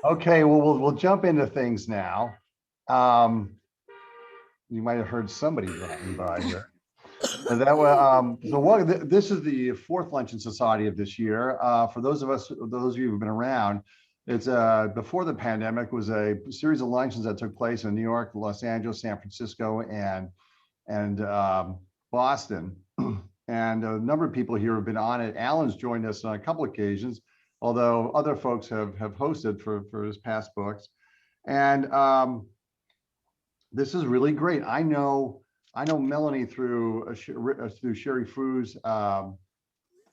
Okay, well, we'll jump into things now. Um, you might have heard somebody driving by here. That was this is the fourth Luncheon Society of this year. For those of you who've been around, it's before the pandemic was a series of luncheons that took place in New York, Los Angeles, San Francisco, and Boston. And a number of people here have been on it. Alan's joined us on a couple occasions, although other folks have hosted for his past books. And this is really great. I know Melanie through Sherry Foose,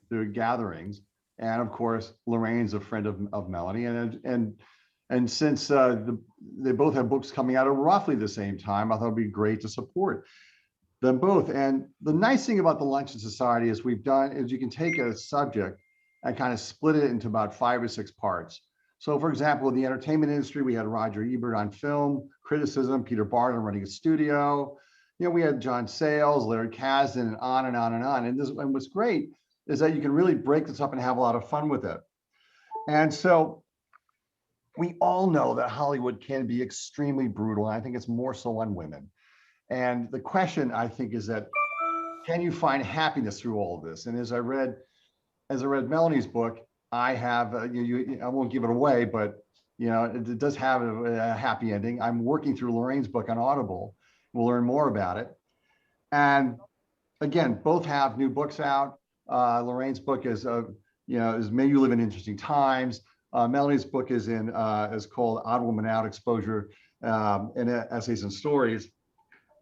through gatherings, and of course Laraine's a friend of Melanie, and since they both have books coming out at roughly the same time, I thought it'd be great to support them both. And the nice thing about the Luncheon Society is you can take a subject and kind of split it into about 5 or 6 parts. So for example, in the entertainment industry, we had Roger Ebert on film criticism, Peter Barton running a studio. We had John Sayles, Larry Kasdan, and on and on and on. And what's great is that you can really break this up and have a lot of fun with it. And so we all know that Hollywood can be extremely brutal. And I think it's more so on women. And the question, I think, is that can you find happiness through all of this? And as I read Melanie's book, I have I won't give it away, but it does have a happy ending. I'm working through Lorraine's book on Audible. We'll learn more about it. And again, both have new books out. Lorraine's book is May You Live in Interesting Times. Melanie's book is called Odd Woman Out: Exposure in Essays and Stories.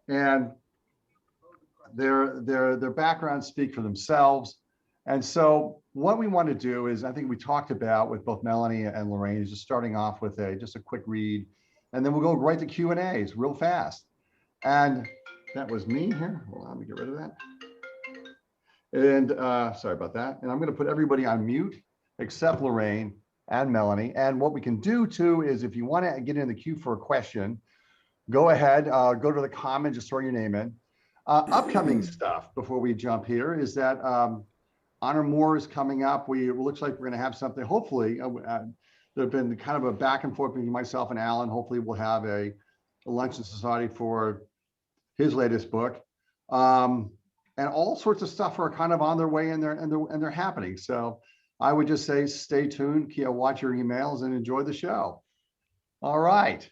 And their backgrounds speak for themselves. And so what we want to do is, I think we talked about with both Melanie and Laraine, is just starting off with just a quick read, and then we'll go right to Q&As real fast. And that was me here. Hold on, let me get rid of that. And sorry about that. And I'm going to put everybody on mute except Laraine and Melanie. And what we can do too is, if you want to get in the queue for a question, go ahead, go to the comment, just throw your name in. Upcoming stuff before we jump here is that Honor More is coming up. It looks like we're going to have something, hopefully. There've been kind of a back and forth between myself and Alan. Hopefully we'll have a Luncheon Society for his latest book. And all sorts of stuff are kind of on their way, and they're happening. So I would just say stay tuned, watch your emails, and enjoy the show. All right.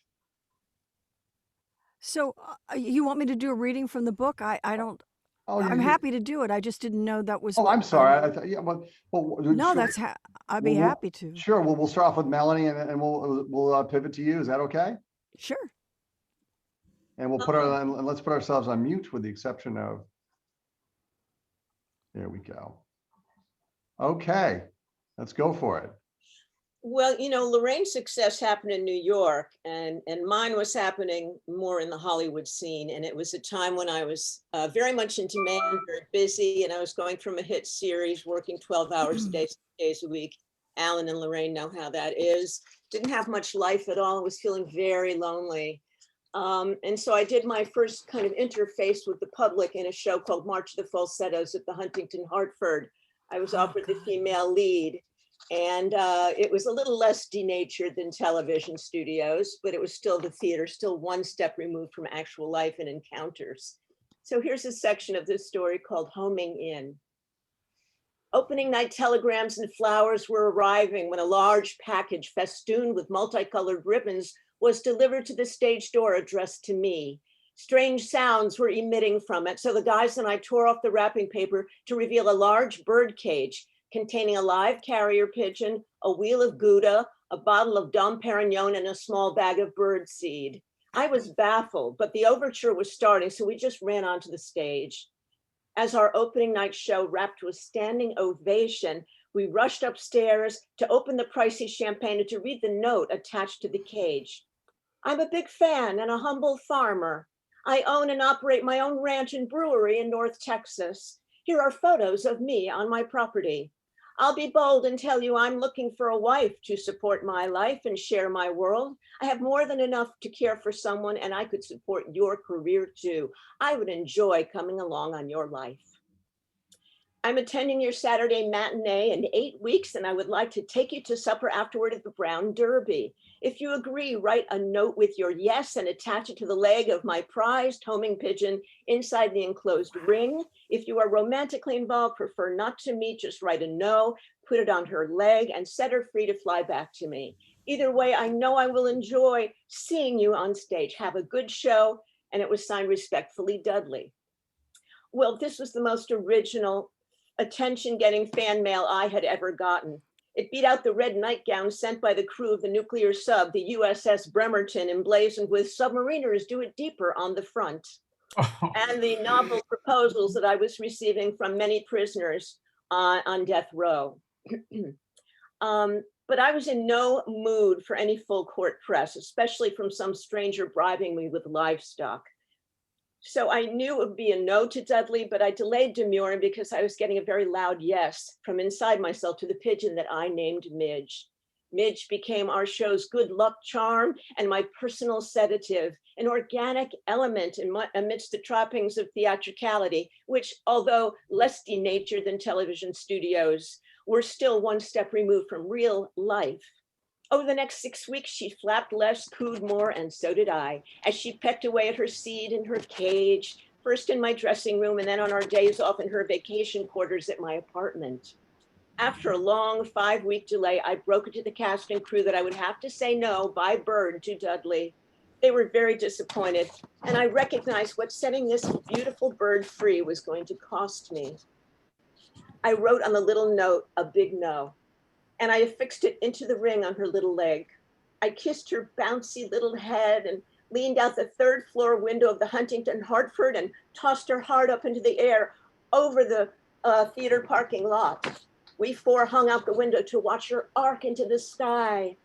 So you want me to do a reading from the book? I don't. Oh, I'm happy to do it. I just didn't know that was. Oh, I'm sorry. I thought, yeah, well, no, sure. that's I'd be happy to. Sure. We'll start off with Melanie, and we'll pivot to you. Is that okay? Sure. And we'll let's put ourselves on mute, with the exception of. There we go. Okay, let's go for it. Well, Lorraine's success happened in New York, and mine was happening more in the Hollywood scene. And it was a time when I was very much in demand, very busy, and I was going from a hit series, working 12 hours a day, 6 days a week. Alan and Laraine know how that is. Didn't have much life at all. I was feeling very lonely. And so I did my first kind of interface with the public in a show called March of the Falsettos at the Huntington Hartford. I was offered the female lead. And it was a little less denatured than television studios, but it was still the theater, still one step removed from actual life and encounters. So here's a section of this story called Homing In. Opening night telegrams and flowers were arriving when a large package festooned with multicolored ribbons was delivered to the stage door addressed to me. Strange sounds were emitting from it, so the guys and I tore off the wrapping paper to reveal a large bird cage containing a live carrier pigeon, a wheel of Gouda, a bottle of Dom Perignon, and a small bag of bird seed. I was baffled, but the overture was starting, so we just ran onto the stage. As our opening night show wrapped to a standing ovation, we rushed upstairs to open the pricey champagne and to read the note attached to the cage. I'm a big fan and a humble farmer. I own and operate my own ranch and brewery in North Texas. Here are photos of me on my property. I'll be bold and tell you I'm looking for a wife to support my life and share my world. I have more than enough to care for someone, and I could support your career too. I would enjoy coming along on your life. I'm attending your Saturday matinee in 8 weeks, and I would like to take you to supper afterward at the Brown Derby. If you agree, write a note with your yes and attach it to the leg of my prized homing pigeon inside the enclosed ring. If you are romantically involved, prefer not to meet, just write a no, put it on her leg, and set her free to fly back to me. Either way, I know I will enjoy seeing you on stage. Have a good show. And it was signed respectfully, Dudley. Well, this was the most original attention-getting fan mail I had ever gotten. It beat out the red nightgown sent by the crew of the nuclear sub, the USS Bremerton, emblazoned with "Submariners do it deeper" on the front, and the novel proposals that I was receiving from many prisoners on death row. But I was in no mood for any full court press, especially from some stranger bribing me with livestock. So I knew it would be a no to Dudley, but I delayed demurring because I was getting a very loud yes from inside myself to the pigeon that I named Midge. Midge became our show's good luck charm and my personal sedative, an organic element amidst the trappings of theatricality, which, although less denatured than television studios, were still one step removed from real life. Over the next 6 weeks, she flapped less, cooed more, and so did I, as she pecked away at her seed in her cage, first in my dressing room and then on our days off in her vacation quarters at my apartment. After a long 5-week delay, I broke it to the cast and crew that I would have to say no by bird to Dudley. They were very disappointed, and I recognized what setting this beautiful bird free was going to cost me. I wrote on the little note a big no, and I affixed it into the ring on her little leg. I kissed her bouncy little head and leaned out the third floor window of the Huntington Hartford and tossed her heart up into the air over the theater parking lot. We four hung out the window to watch her arc into the sky.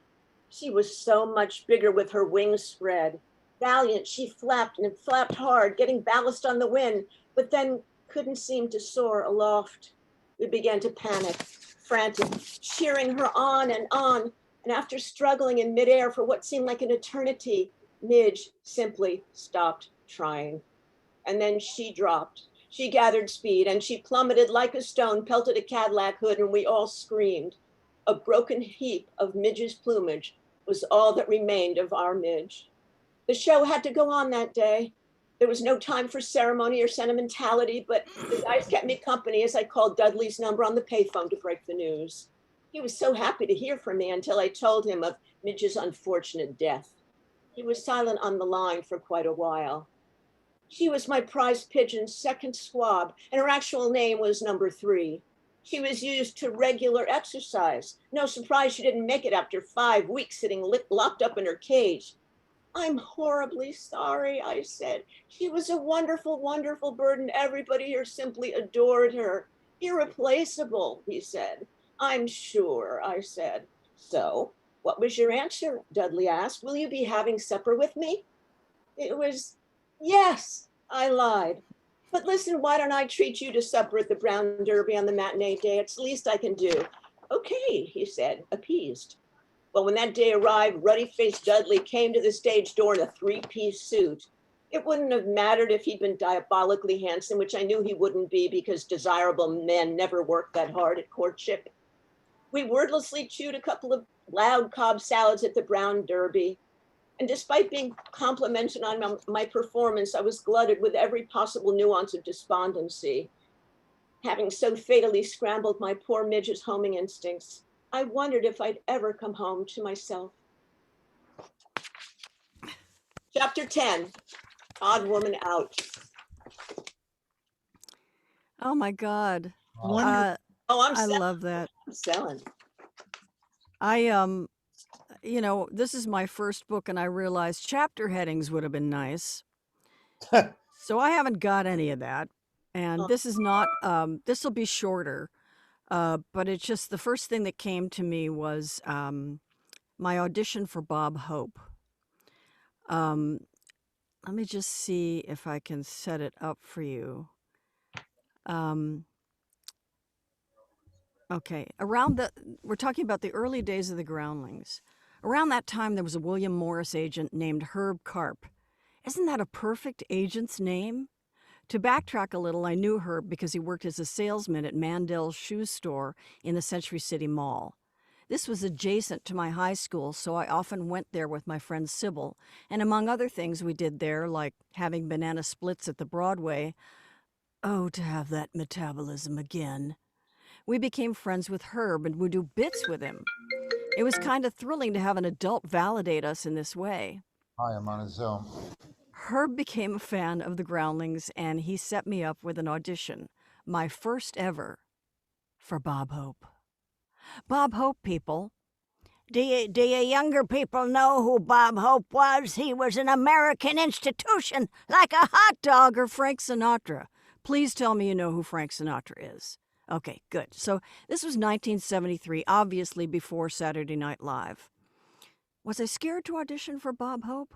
She was so much bigger with her wings spread. Valiant, she flapped and flapped hard, getting ballast on the wind, but then couldn't seem to soar aloft. We began to panic, frantic, cheering her on, and after struggling in midair for what seemed like an eternity, Midge simply stopped trying. And then she dropped. She gathered speed, and she plummeted like a stone, pelted a Cadillac hood, and we all screamed. A broken heap of Midge's plumage was all that remained of our Midge. The show had to go on that day. There was no time for ceremony or sentimentality, but the guys kept me company as I called Dudley's number on the payphone to break the news. He was so happy to hear from me until I told him of Midge's unfortunate death. He was silent on the line for quite a while. She was my prize pigeon's second squab, and her actual name was number 3. She was used to regular exercise. No surprise she didn't make it after 5 weeks sitting locked up in her cage. I'm horribly sorry, I said. She was a wonderful, wonderful bird, and everybody here simply adored her. Irreplaceable, he said. I'm sure, I said. So, what was your answer? Dudley asked. Will you be having supper with me? It was, yes, I lied. But listen, why don't I treat you to supper at the Brown Derby on the matinee day? It's the least I can do. Okay, he said, appeased. Well, when that day arrived, ruddy-faced Dudley came to the stage door in a 3-piece suit. It wouldn't have mattered if he'd been diabolically handsome, which I knew he wouldn't be because desirable men never work that hard at courtship. We wordlessly chewed a couple of loud Cobb salads at the Brown Derby. And despite being complimented on my performance, I was glutted with every possible nuance of despondency. Having so fatally scrambled my poor Midge's homing instincts, I wondered if I'd ever come home to myself. Chapter 10, Odd Woman Out. Oh my God. Wonderful. Oh, I love that. I'm selling. This is my first book, and I realized chapter headings would have been nice. So I haven't got any of that. And this is not, this will be shorter. But it's just the first thing that came to me was my audition for Bob Hope. Let me just see if I can set it up for you. Okay, we're talking about the early days of the Groundlings. Around that time, there was a William Morris agent named Herb Karp. Isn't that a perfect agent's name? To backtrack a little, I knew Herb because he worked as a salesman at Mandel's shoe store in the Century City Mall. This was adjacent to my high school, so I often went there with my friend Sybil, and among other things we did there, like having banana splits at the Broadway. Oh, to have that metabolism again. We became friends with Herb and would do bits with him. It was kind of thrilling to have an adult validate us in this way. Hi, I'm on a Zoom. Herb became a fan of the Groundlings, and he set me up with an audition, my first ever, for Bob Hope. Bob Hope, people. Do you younger people know who Bob Hope was? He was an American institution, like a hot dog. Or Frank Sinatra. Please tell me you know who Frank Sinatra is. Okay, good. So this was 1973, obviously before Saturday Night Live. Was I scared to audition for Bob Hope?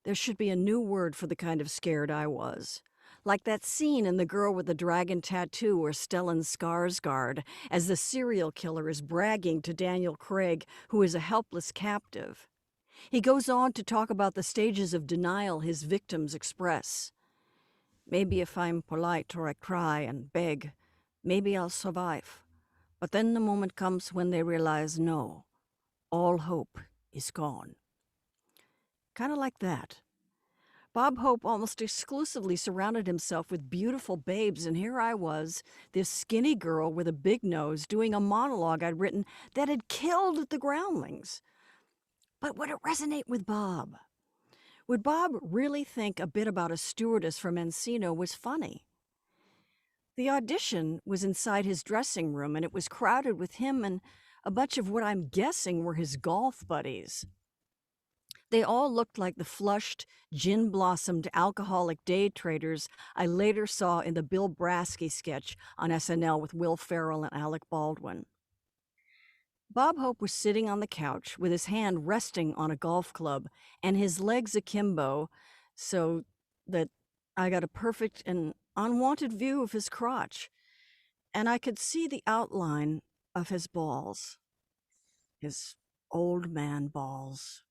There should be a new word for the kind of scared I was. Like that scene in The Girl with the Dragon Tattoo where Stellan Skarsgård, as the serial killer, is bragging to Daniel Craig, who is a helpless captive. He goes on to talk about the stages of denial his victims express. Maybe if I'm polite or I cry and beg, maybe I'll survive. But then the moment comes when they realize, no, all hope is gone. Kind of like that. Bob Hope almost exclusively surrounded himself with beautiful babes, and here I was, this skinny girl with a big nose, doing a monologue I'd written that had killed the Groundlings. But would it resonate with Bob? Would Bob really think a bit about a stewardess from Encino was funny? The audition was inside his dressing room, and it was crowded with him and a bunch of what I'm guessing were his golf buddies. They all looked like the flushed, gin-blossomed alcoholic day traders I later saw in the Bill Brasky sketch on SNL with Will Ferrell and Alec Baldwin. Bob Hope was sitting on the couch with his hand resting on a golf club and his legs akimbo so that I got a perfect and unwanted view of his crotch, and I could see the outline of his balls, his old man balls.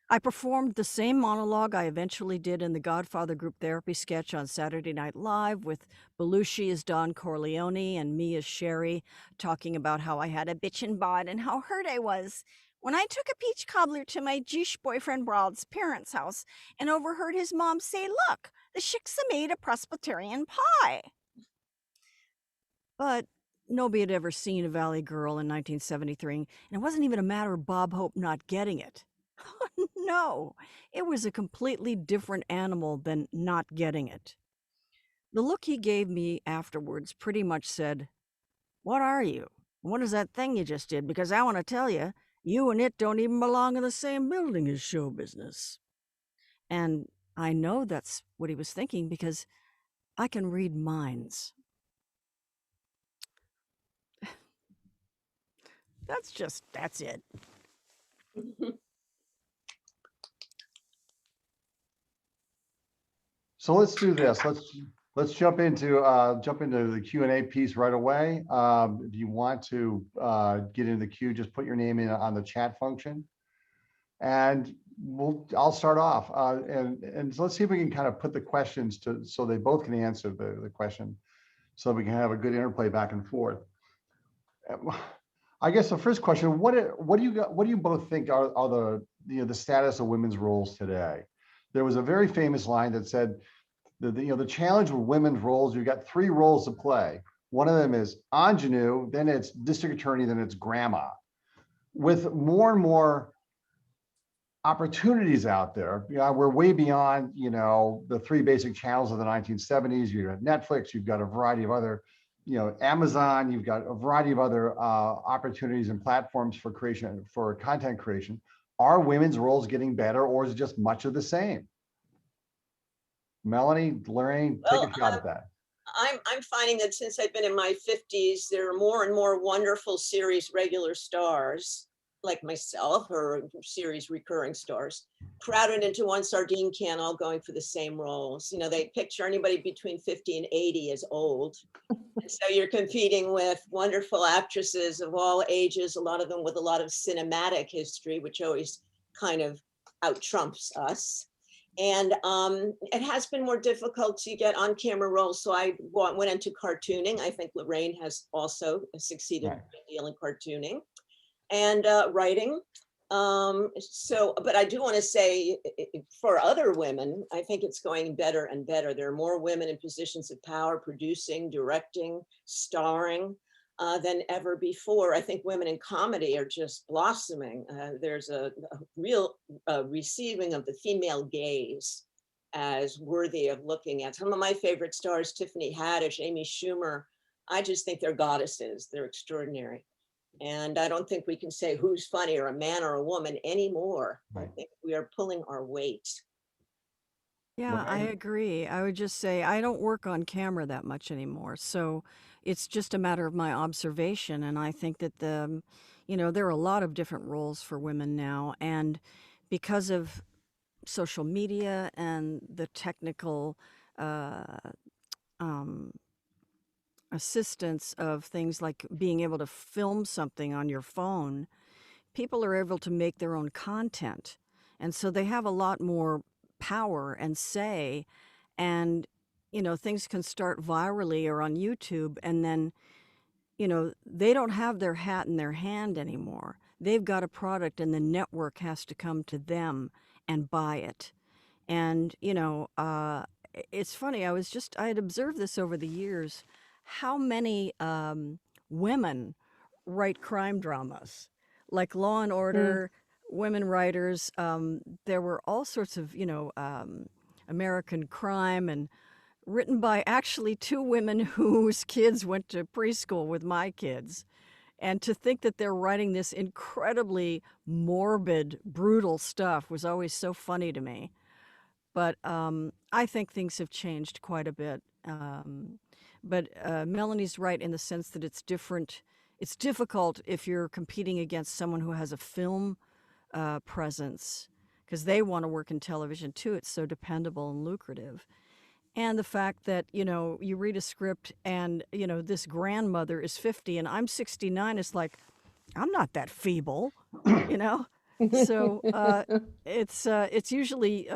I performed the same monologue I eventually did in the Godfather group therapy sketch on Saturday Night Live with Belushi as Don Corleone and me as Sherry, talking about how I had a bitchin' bod and how hurt I was when I took a peach cobbler to my Jewish boyfriend Brad's parents' house and overheard his mom say, "Look, the shiksa made a Presbyterian pie." But nobody had ever seen a Valley Girl in 1973, and it wasn't even a matter of Bob Hope not getting it. No, it was a completely different animal than not getting it. The look he gave me afterwards pretty much said, "What are you? What is that thing you just did? Because I want to tell you, you and it don't even belong in the same building as show business." And I know that's what he was thinking because I can read minds. That's it. So let's do this. Let's jump into the Q&A piece right away. If you want to get into the queue, just put your name in on the chat function, and I'll start off. And so let's see if we can kind of put the questions so they both can answer the question, so we can have a good interplay back and forth. I guess the first question: what do you both think are the status of women's roles today? There was a very famous line that said, the challenge with women's roles, you've got three roles to play. One of them is ingenue, then it's district attorney, then it's grandma. With more and more opportunities out there, we're way beyond, the three basic channels of the 1970s. You've got Netflix, you've got a variety of other, Amazon, you've got a variety of other opportunities and platforms for content creation. Are women's roles getting better, or is it just much of the same? Melanie, Laraine, take a shot at that. I'm finding that since I've been in my 50s, there are more and more wonderful series regular stars like myself, or series recurring stars, crowded into one sardine can, all going for the same roles. They picture anybody between 50 and 80 as old. And so you're competing with wonderful actresses of all ages, a lot of them with a lot of cinematic history, which always kind of out-trumps us. And it has been more difficult to get on camera roles. So I went into cartooning. I think Laraine has also succeeded a Right. great deal in cartooning and writing. But I do want to say for other women, I think it's going better and better. There are more women in positions of power, producing, directing, starring than ever before. I think women in comedy are just blossoming. There's a real receiving of the female gaze as worthy of looking at. Some of my favorite stars, Tiffany Haddish, Amy Schumer, I just think they're goddesses. They're extraordinary. And I don't think we can say who's funnier, a man or a woman anymore. I Right. think we are pulling our weight. Yeah, I Laraine? agree. I would just say I don't work on camera that much anymore. So it's just a matter of my observation. And I think that there are a lot of different roles for women now. And because of social media and the technical uh, um, assistance of things like being able to film something on your phone, people are able to make their own content. And so they have a lot more power and say. And, things can start virally or on YouTube. And then, they don't have their hat in their hand anymore. They've got a product and the network has to come to them and buy it. And, it's funny, I had observed this over the years, how many women write crime dramas, like Law and Mm. Order, women writers. There were all sorts of, American Crime, and written by actually two women whose kids went to preschool with my kids. And to think that they're writing this incredibly morbid, brutal stuff was always so funny to me. But I think things have changed quite a bit. But Melanie's right in the sense that it's different. It's difficult if you're competing against someone who has a film presence, because they want to work in television too. It's so dependable and lucrative. And the fact that, you read a script and, this grandmother is 50 and I'm 69, it's like, I'm not that feeble, you know? So it's usually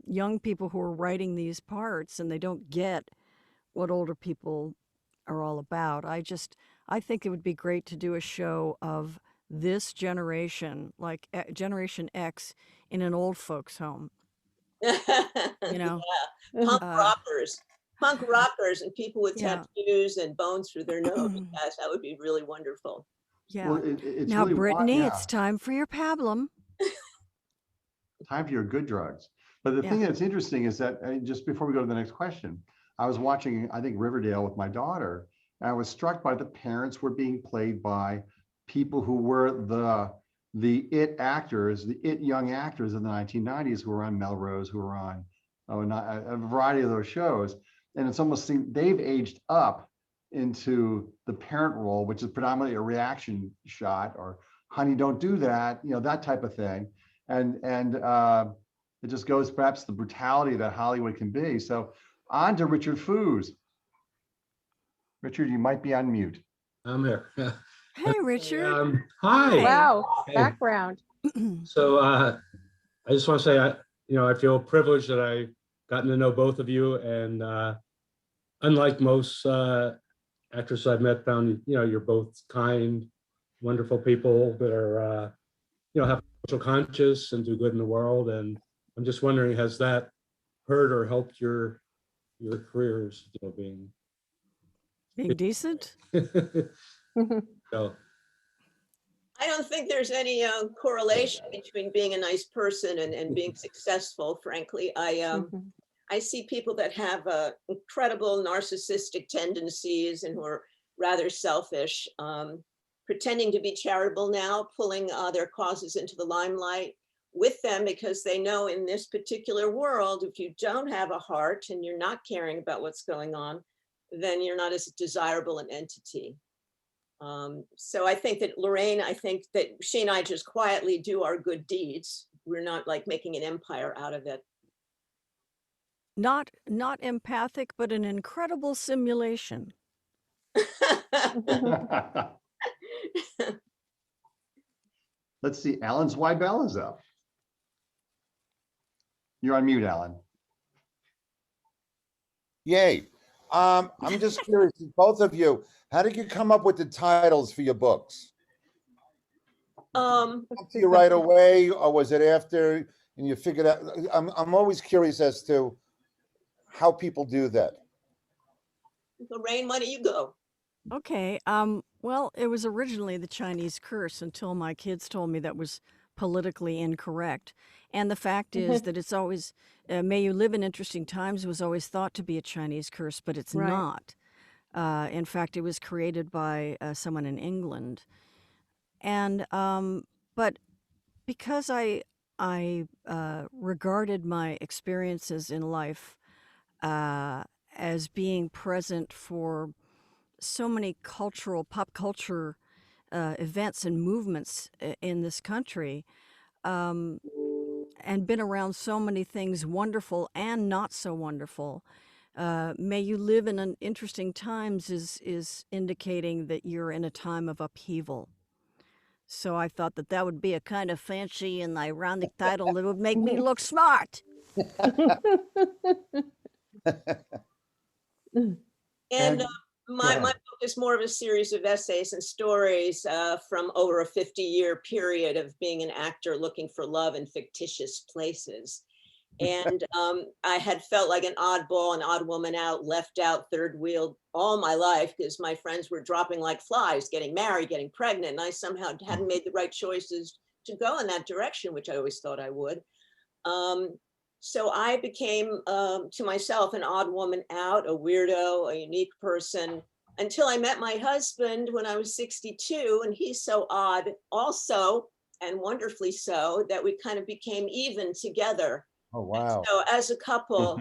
young people who are writing these parts and they don't get what older people are all about. I think it would be great to do a show of this generation, like Generation X, in an old folks' home. You know, Punk uh, rockers, punk rockers and people with yeah, tattoos and bones through their nose. Yes, that would be really wonderful. Well, yeah. it's Now, really Brittany, yeah, it's time for your pablum. time for your good drugs. But the Yeah. thing that's interesting is that just before we go to the next question, I was watching, I think, Riverdale with my daughter, and I was struck by the parents were being played by people who were the it actors, the it young actors in the 1990s who were on Melrose, who were on a variety of those shows. And it's almost seemed they've aged up into the parent role, which is predominantly a reaction shot or honey, don't do that, that type of thing. And it just goes perhaps the brutality that Hollywood can be. So on to Richard Foose. Richard, you might be on mute. I'm here. Hey, Richard. Hi. Wow, Hey. background. So I just want to say, I feel privileged that I've gotten to know both of you, and unlike most actors I've met, found you're both kind, wonderful people that are have social conscious and do good in the world. And I'm just wondering, has that hurt or helped your careers, being decent? so. I don't think there's any correlation between being a nice person and being successful, frankly. I see people that have incredible narcissistic tendencies and who are rather selfish, pretending to be charitable now, pulling their causes into the limelight with them because they know in this particular world, if you don't have a heart and you're not caring about what's going on, then you're not as desirable an entity. So I think that Laraine, I think that she and I just quietly do our good deeds. We're not like making an empire out of it. Not empathic, but an incredible simulation. Let's see, Alan Zweibel is up. You're on mute, Alan. Yay. I'm just curious, both of you, how did you come up with the titles for your books? Um, Up to you right away, or was it after and you figured out? I'm always curious as to how people do that. Laraine, why don't you go? Okay. Well, it was originally the Chinese curse until my kids told me that was politically incorrect. And the fact is that it's always, may you live in interesting times was always thought to be a Chinese curse, but it's Right. not. In fact, it was created by someone in England. And, but because I regarded my experiences in life as being present for so many pop culture events and movements in this country, and been around so many things wonderful and not so wonderful. May you live in an interesting times is indicating that you're in a time of upheaval. So I thought that that would be a kind of fancy and ironic title that would make me look smart. And my ahead. book is more of a series of essays and stories from over a 50-year period of being an actor looking for love in fictitious places. And I had felt like an oddball, an odd woman out, left out, third wheeled all my life because my friends were dropping like flies, getting married, getting pregnant. And I somehow hadn't made the right choices to go in that direction, which I always thought I would. So I became to myself an odd woman out, a weirdo, a unique person, until I met my husband when I was 62. And he's so odd also, and wonderfully so, that we kind of became even together. Oh, wow. So as a couple,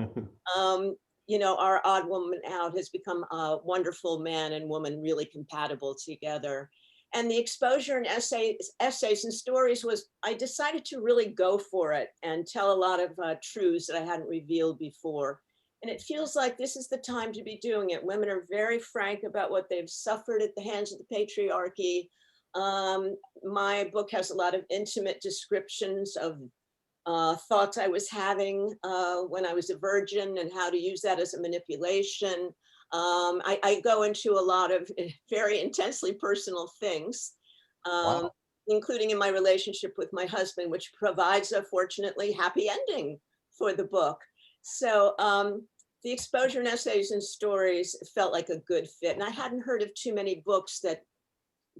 our odd woman out has become a wonderful man and woman really compatible together. And the exposure and essays and stories was, I decided to really go for it and tell a lot of truths that I hadn't revealed before. And it feels like this is the time to be doing it. Women are very frank about what they've suffered at the hands of the patriarchy. My book has a lot of intimate descriptions of thoughts I was having when I was a virgin and how to use that as a manipulation. I go into a lot of very intensely personal things, Wow. including in my relationship with my husband, which provides a fortunately happy ending for the book. So the exposure and essays and stories felt like a good fit. And I hadn't heard of too many books that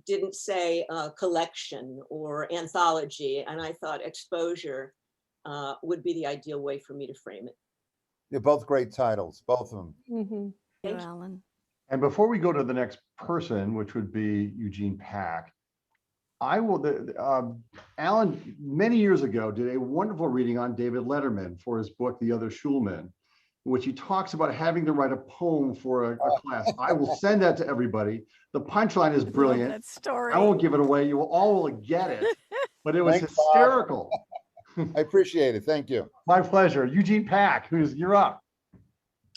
didn't say collection or anthology. And I thought exposure would be the ideal way for me to frame it. They're both great titles, both of them. Mhm. Thank you, Alan. And before we go to the next person, which would be Eugene Pack, I will, Alan, many years ago, did a wonderful reading on David Letterman for his book, The Other Schulman, in which he talks about having to write a poem for a class. I will send that to everybody. The punchline is Love brilliant. that story. I won't give it away. You all will get it, but it was Thanks, Bob. hysterical. I appreciate it. Thank you. My pleasure. Eugene Pack, you're up.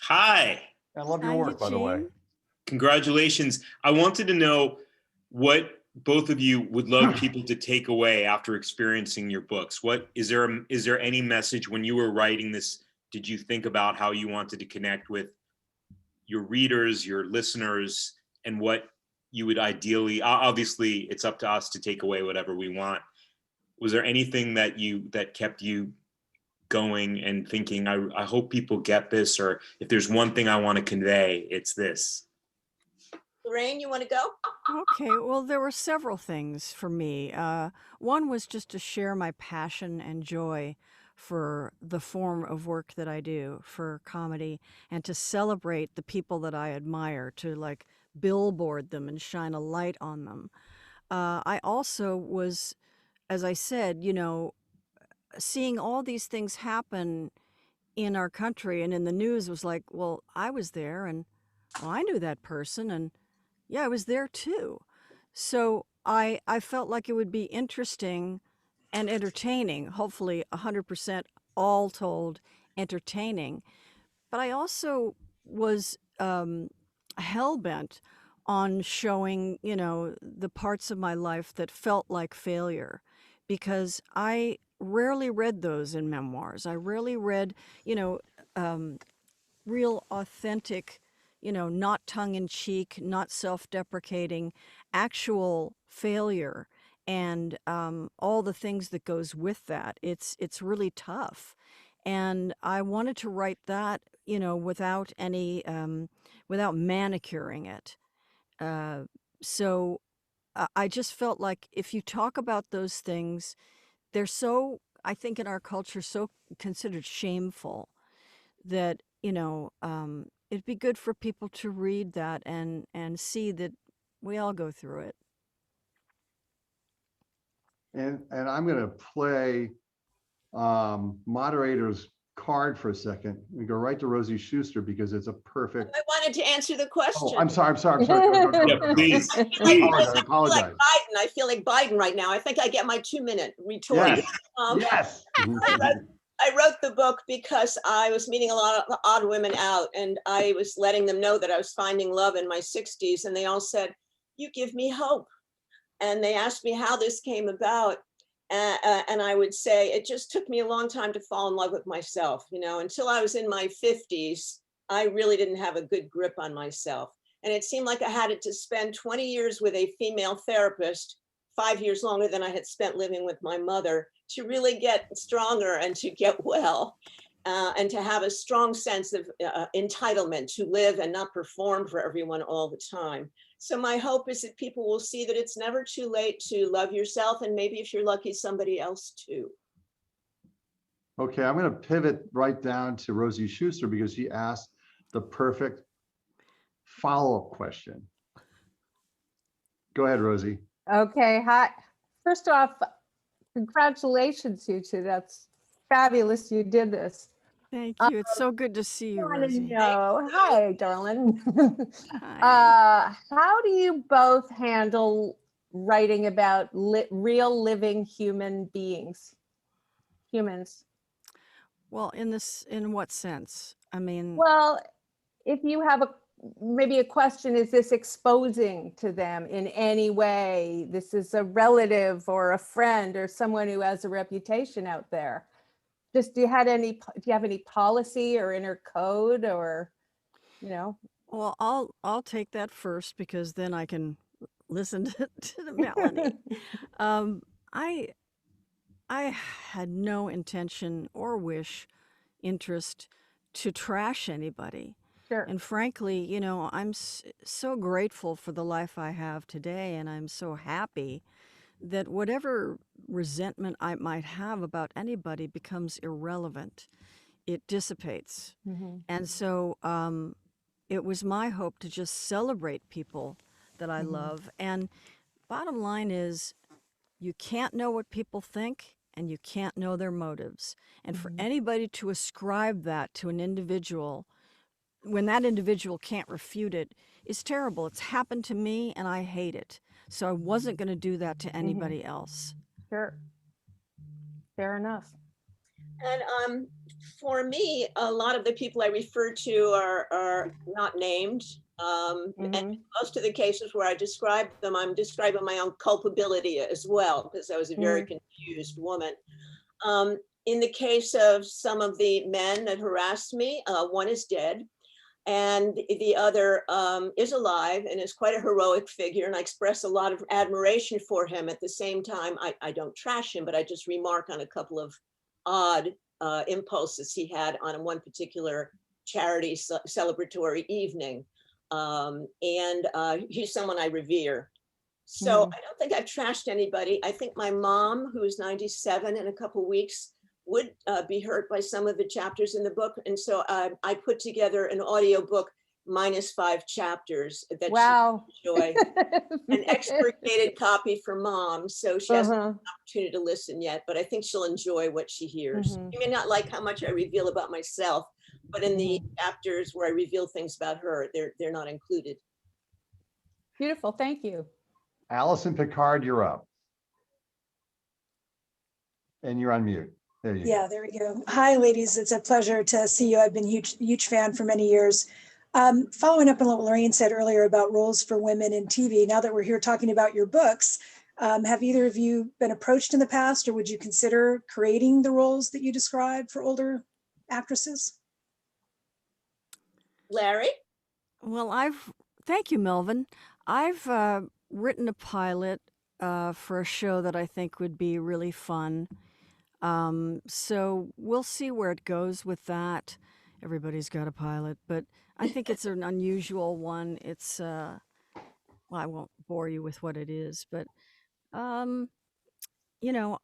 Hi, I love your Hi, work, by the way. Eugene. congratulations. I wanted to know what both of you would love people to take away after experiencing your books. What is there any message when you were writing this? Did you think about how you wanted to connect with your readers, your listeners, and what you would ideally, obviously it's up to us to take away whatever we want. Was there anything that kept you going and thinking, I hope people get this, or if there's one thing I want to convey, it's this? Laraine, you want to go? Okay, well, there were several things for me. One was just to share my passion and joy for the form of work that I do, for comedy, and to celebrate the people that I admire, to like billboard them and shine a light on them. I also was, as I said, seeing all these things happen in our country and in the news was like, well, I was there and well, I knew that person and yeah, I was there too. So I felt like it would be interesting and entertaining, hopefully 100% all told entertaining. But I also was hell-bent on showing, the parts of my life that felt like failure because I rarely read those in memoirs. I rarely read, real authentic, not tongue-in-cheek, not self-deprecating, actual failure and all the things that goes with that. It's really tough. And I wanted to write that, without any, without manicuring it. So I just felt like if you talk about those things, they're so, I think in our culture, so considered shameful that, it'd be good for people to read that and see that we all go through it. And I'm going to play moderator's card for a second. We go right to Rosie Schuster because it's a perfect. I wanted to answer the question. Oh, I'm sorry. Go. Yeah, please, I please. apologize. I feel like Biden right now. I think I get my 2-minute retort. Yes. Yes. I wrote the book because I was meeting a lot of odd women out, and I was letting them know that I was finding love in my 60s, and they all said, "You give me hope." And they asked me how this came about. And I would say, it just took me a long time to fall in love with myself. Until I was in my 50s, I really didn't have a good grip on myself. And it seemed like I had to spend 20 years with a female therapist, 5 years longer than I had spent living with my mother, to really get stronger and to get well. And to have a strong sense of entitlement to live and not perform for everyone all the time. So my hope is that people will see that it's never too late to love yourself, and maybe if you're lucky, somebody else too. Okay, I'm going to pivot right down to Rosie Schuster because she asked the perfect follow-up question. Go ahead, Rosie. Okay, hi. First off, congratulations, you two. That's fabulous you did this. Thank you. It's so good to see you, I want to Rosie. know. Hi, darling. Hi. How do you both handle writing about real living human beings? Humans. Well, in what sense? I mean, Well, if you have maybe a question, is this exposing to them in any way? This is a relative or a friend or someone who has a reputation out there. Just do you have any policy or inner code or, well, I'll take that first because then I can listen to the Melanie. I had no intention or interest to trash anybody. Sure. And frankly, I'm so grateful for the life I have today, and I'm so happy that whatever resentment I might have about anybody becomes irrelevant. It dissipates. Mm-hmm. And so it was my hope to just celebrate people that I love. And bottom line is, you can't know what people think and you can't know their motives. And for anybody to ascribe that to an individual, when that individual can't refute it, is terrible. It's happened to me and I hate it. So I wasn't going to do that to anybody else. Sure. Fair enough. And for me, a lot of the people I refer to are not named. And most of the cases where I describe them, I'm describing my own culpability as well, because I was a very confused woman. In the case of some of the men that harassed me, one is dead. And the other is alive and is quite a heroic figure. And I express a lot of admiration for him. At the same time, I don't trash him, but I just remark on a couple of odd impulses he had on one particular charity celebratory evening. And he's someone I revere. So I don't think I've trashed anybody. I think my mom, who is 97 in a couple of weeks, would be hurt by some of the chapters in the book. And so I put together an audio book -5 chapters that she would enjoy. An expurgated copy for mom. So she hasn't had an opportunity to listen yet, but I think she'll enjoy what she hears. You may not like how much I reveal about myself, but in the chapters where I reveal things about her, they're not included. Beautiful. Thank you. Allison Picard, you're up. And you're on mute. There you Yeah, there we go. Hi, ladies. It's a pleasure to see you. I've been a huge fan for many years. Following up on what Laraine said earlier about roles for women in TV, now that we're here talking about your books, Have either of you been approached in the past, or would you consider creating the roles that you described for older actresses? Larry? Well, thank you, Melvin. I've written a pilot for a show that I think would be really fun. So we'll see where it goes with that. Everybody's got a pilot, but I think it's an unusual one. It's, well, I won't bore you with what it is, but,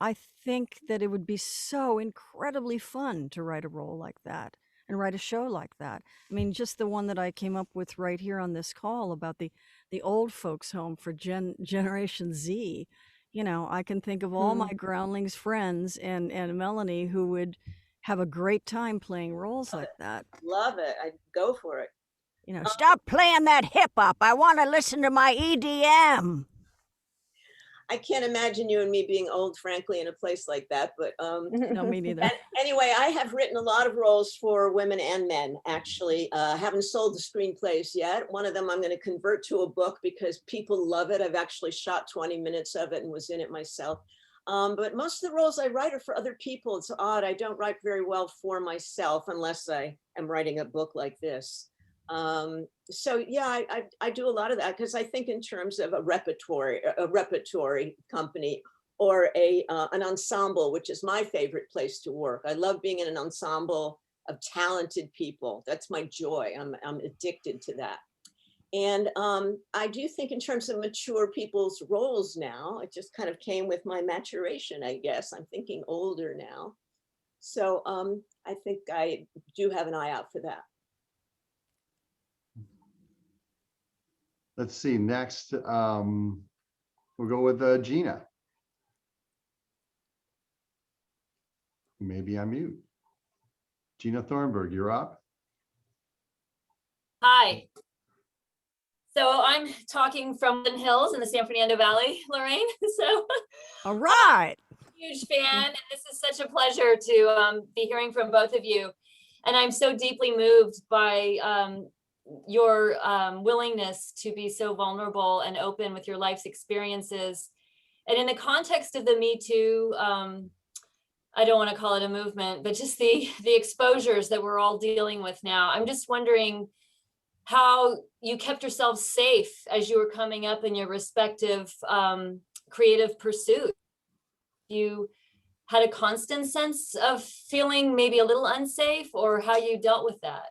I think that it would be so incredibly fun to write a role like that and write a show like that. I mean, just the one that I came up with right here on this call about the old folks home for Generation Z. I can think of all my groundlings friends and Melanie who would have a great time playing roles like that. Love it. I'd go for it. Stop playing that hip hop. I want to listen to my EDM. I can't imagine you and me being old, frankly, in a place like that. But No, me neither. anyway, I have written a lot of roles for women and men, actually. Haven't sold the screenplays yet. One of them I'm going to convert to a book because people love it. I've actually shot 20 minutes of it and was in it myself. But most of the roles I write are for other people. It's odd. I don't write very well for myself unless I am writing a book like this. So yeah, I do a lot of that because I think in terms of a repertory company or an ensemble, which is my favorite place to work. I love being in an ensemble of talented people. That's my joy. I'm addicted to that. And I do think in terms of mature people's roles now, it just kind of came with my maturation, I guess. I'm thinking older now. So I think I do have an eye out for that. Let's see, next, we'll go with Gina. Maybe I'm mute. Gina Thornberg, you're up. Hi. So I'm talking from the hills in the San Fernando Valley, Laraine. So all right. Huge fan. And this is such a pleasure to be hearing from both of you. And I'm so deeply moved by your willingness to be so vulnerable and open with your life's experiences. And in the context of the Me Too, I don't want to call it a movement, but just the exposures that we're all dealing with now. I'm just wondering how you kept yourself safe as you were coming up in your respective creative pursuit. You had a constant sense of feeling maybe a little unsafe, or how you dealt with that?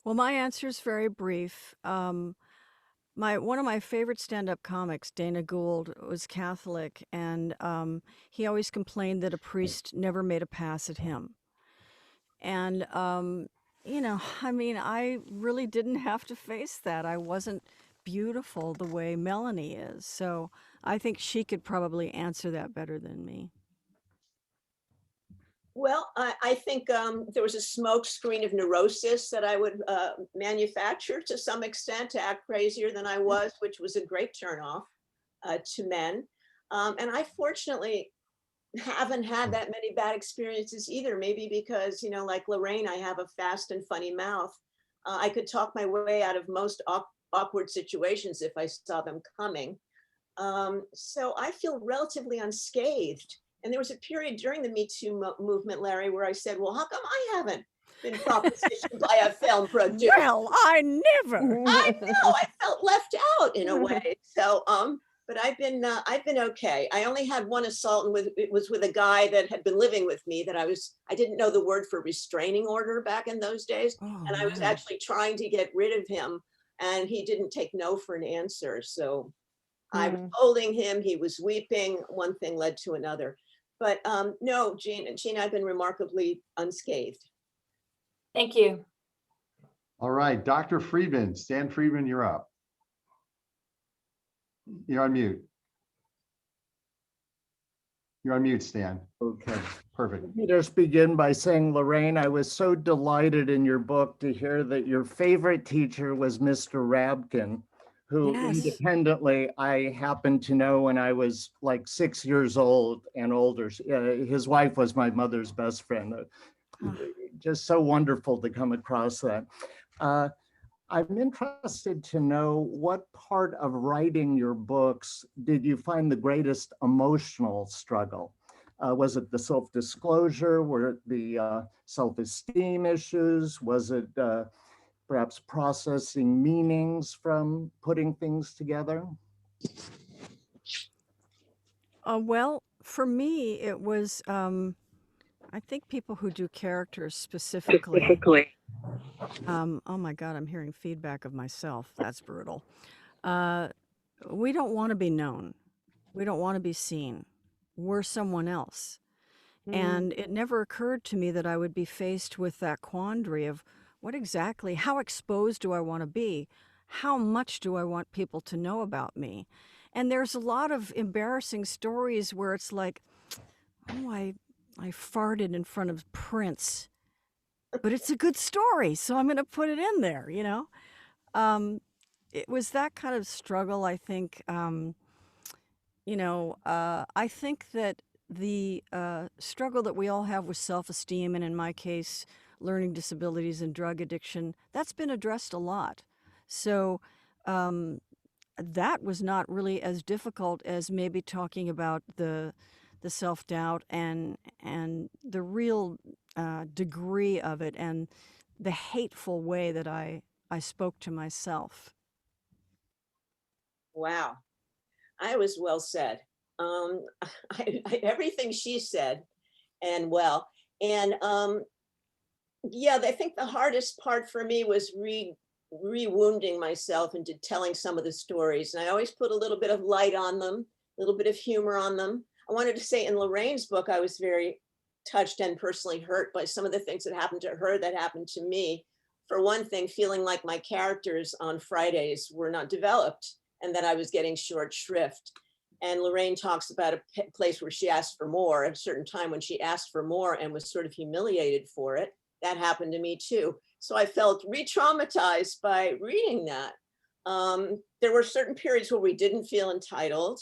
Well, my answer is very brief. One of my favorite stand-up comics, Dana Gould, was Catholic, and he always complained that a priest never made a pass at him. And I really didn't have to face that. I wasn't beautiful the way Melanie is, so I think she could probably answer that better than me. Well, I think there was a smoke screen of neurosis that I would manufacture to some extent to act crazier than I was, which was a great turnoff to men. And I fortunately haven't had that many bad experiences either. Maybe because, like Laraine, I have a fast and funny mouth. I could talk my way out of most awkward situations if I saw them coming. So I feel relatively unscathed. And there was a period during the Me Too movement, Larry, where I said, well, how come I haven't been propositioned by a film producer? Well, I never. I know, I felt left out in a way. So, but I've been okay. I only had one assault, and it was with a guy that had been living with me that I didn't know the word for restraining order back in those days. Oh, and I was actually trying to get rid of him, and he didn't take no for an answer. So I was holding him, he was weeping, one thing led to another. But no, Gina, I've been remarkably unscathed. Thank you. All right, Dr. Friedman, Stan Friedman, you're up. You're on mute. You're on mute, Stan. Okay. Perfect. Let me just begin by saying, Laraine, I was so delighted in your book to hear that your favorite teacher was Mr. Rabkin, who independently I happened to know when I was like 6 years old and older. His wife was my mother's best friend. Just so wonderful to come across that. I'm interested to know what part of writing your books did you find the greatest emotional struggle? Was it the self-disclosure? Were it the self-esteem issues? Was it perhaps processing meanings from putting things together? Well, for me, it was, I think people who do characters specifically. Oh my God, I'm hearing feedback of myself. That's brutal. We don't want to be known. We don't want to be seen. We're someone else. And it never occurred to me that I would be faced with that quandary of what exactly, how exposed do I want to be? How much do I want people to know about me? And there's a lot of embarrassing stories where it's like, oh, I farted in front of Prince, but it's a good story, so I'm going to put it in there, you know? It was that kind of struggle, I think. I think that the struggle that we all have with self-esteem, and in my case, learning disabilities and drug addiction, that's been addressed a lot. So that was not really as difficult as maybe talking about the self-doubt and the real degree of it and the hateful way that I spoke to myself. Wow. I was well said. Everything she said, and well, and yeah, I think the hardest part for me was re-wounding myself into telling some of the stories. And I always put a little bit of light on them, a little bit of humor on them. I wanted to say in Laraine's book, I was very touched and personally hurt by some of the things that happened to her that happened to me. For one thing, feeling like my characters on Fridays were not developed and that I was getting short shrift. And Laraine talks about a place where she asked for more at a certain time when she asked for more and was sort of humiliated for it. That happened to me too. So I felt re-traumatized by reading that. There were certain periods where we didn't feel entitled,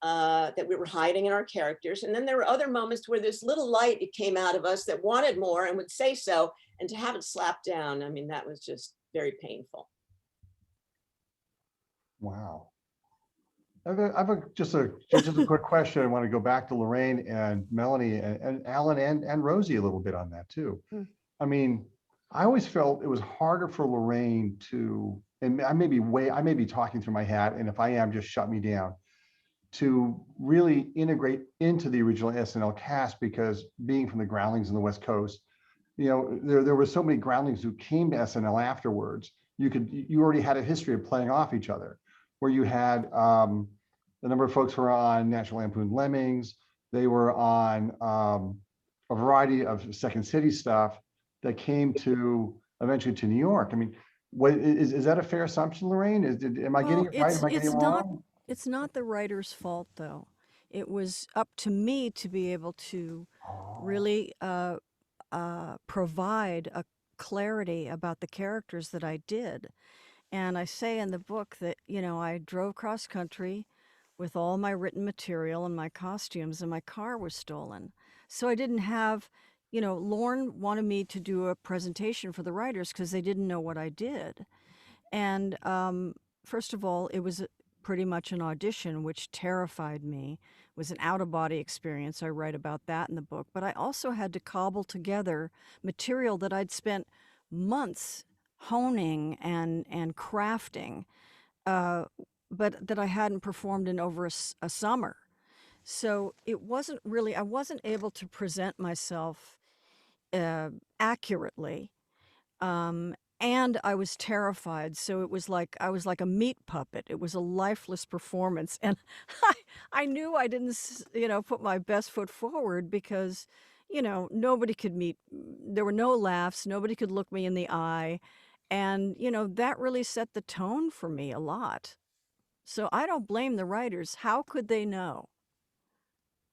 that we were hiding in our characters. And then there were other moments where this little light, it came out of us that wanted more and would say so. And to have it slapped down, I mean, that was just very painful. Wow. Just a quick question. I want to go back to Laraine and Melanie and Alan and Rosie a little bit on that too. I mean, I always felt it was harder for Laraine to, and I may be talking through my hat, and if I am, just shut me down, to really integrate into the original SNL cast, because being from the Groundlings in the West Coast, you know, there were so many Groundlings who came to SNL afterwards. You already had a history of playing off each other, where you had the number of folks who were on National Lampoon Lemmings. They were on a variety of Second City stuff that came to eventually to New York. I mean, what is that a fair assumption, Laraine? Am I getting it right? Am I getting it wrong? It's not the writer's fault, though. It was up to me to be able to really provide a clarity about the characters that I did. And I say in the book that, you know, I drove cross country with all my written material and my costumes, and my car was stolen. So I didn't have, you know, Lorne wanted me to do a presentation for the writers because they didn't know what I did. And first of all, it was pretty much an audition, which terrified me. It was an out-of-body experience. I write about that in the book. But I also had to cobble together material that I'd spent months honing and crafting, but that I hadn't performed in over a summer. So it wasn't really, I wasn't able to present myself accurately. And I was terrified. So it was like, I was like a meat puppet. It was a lifeless performance. And I knew I didn't, you know, put my best foot forward because, you know, nobody could there were no laughs. Nobody could look me in the eye. And, you know, that really set the tone for me a lot. So I don't blame the writers. How could they know?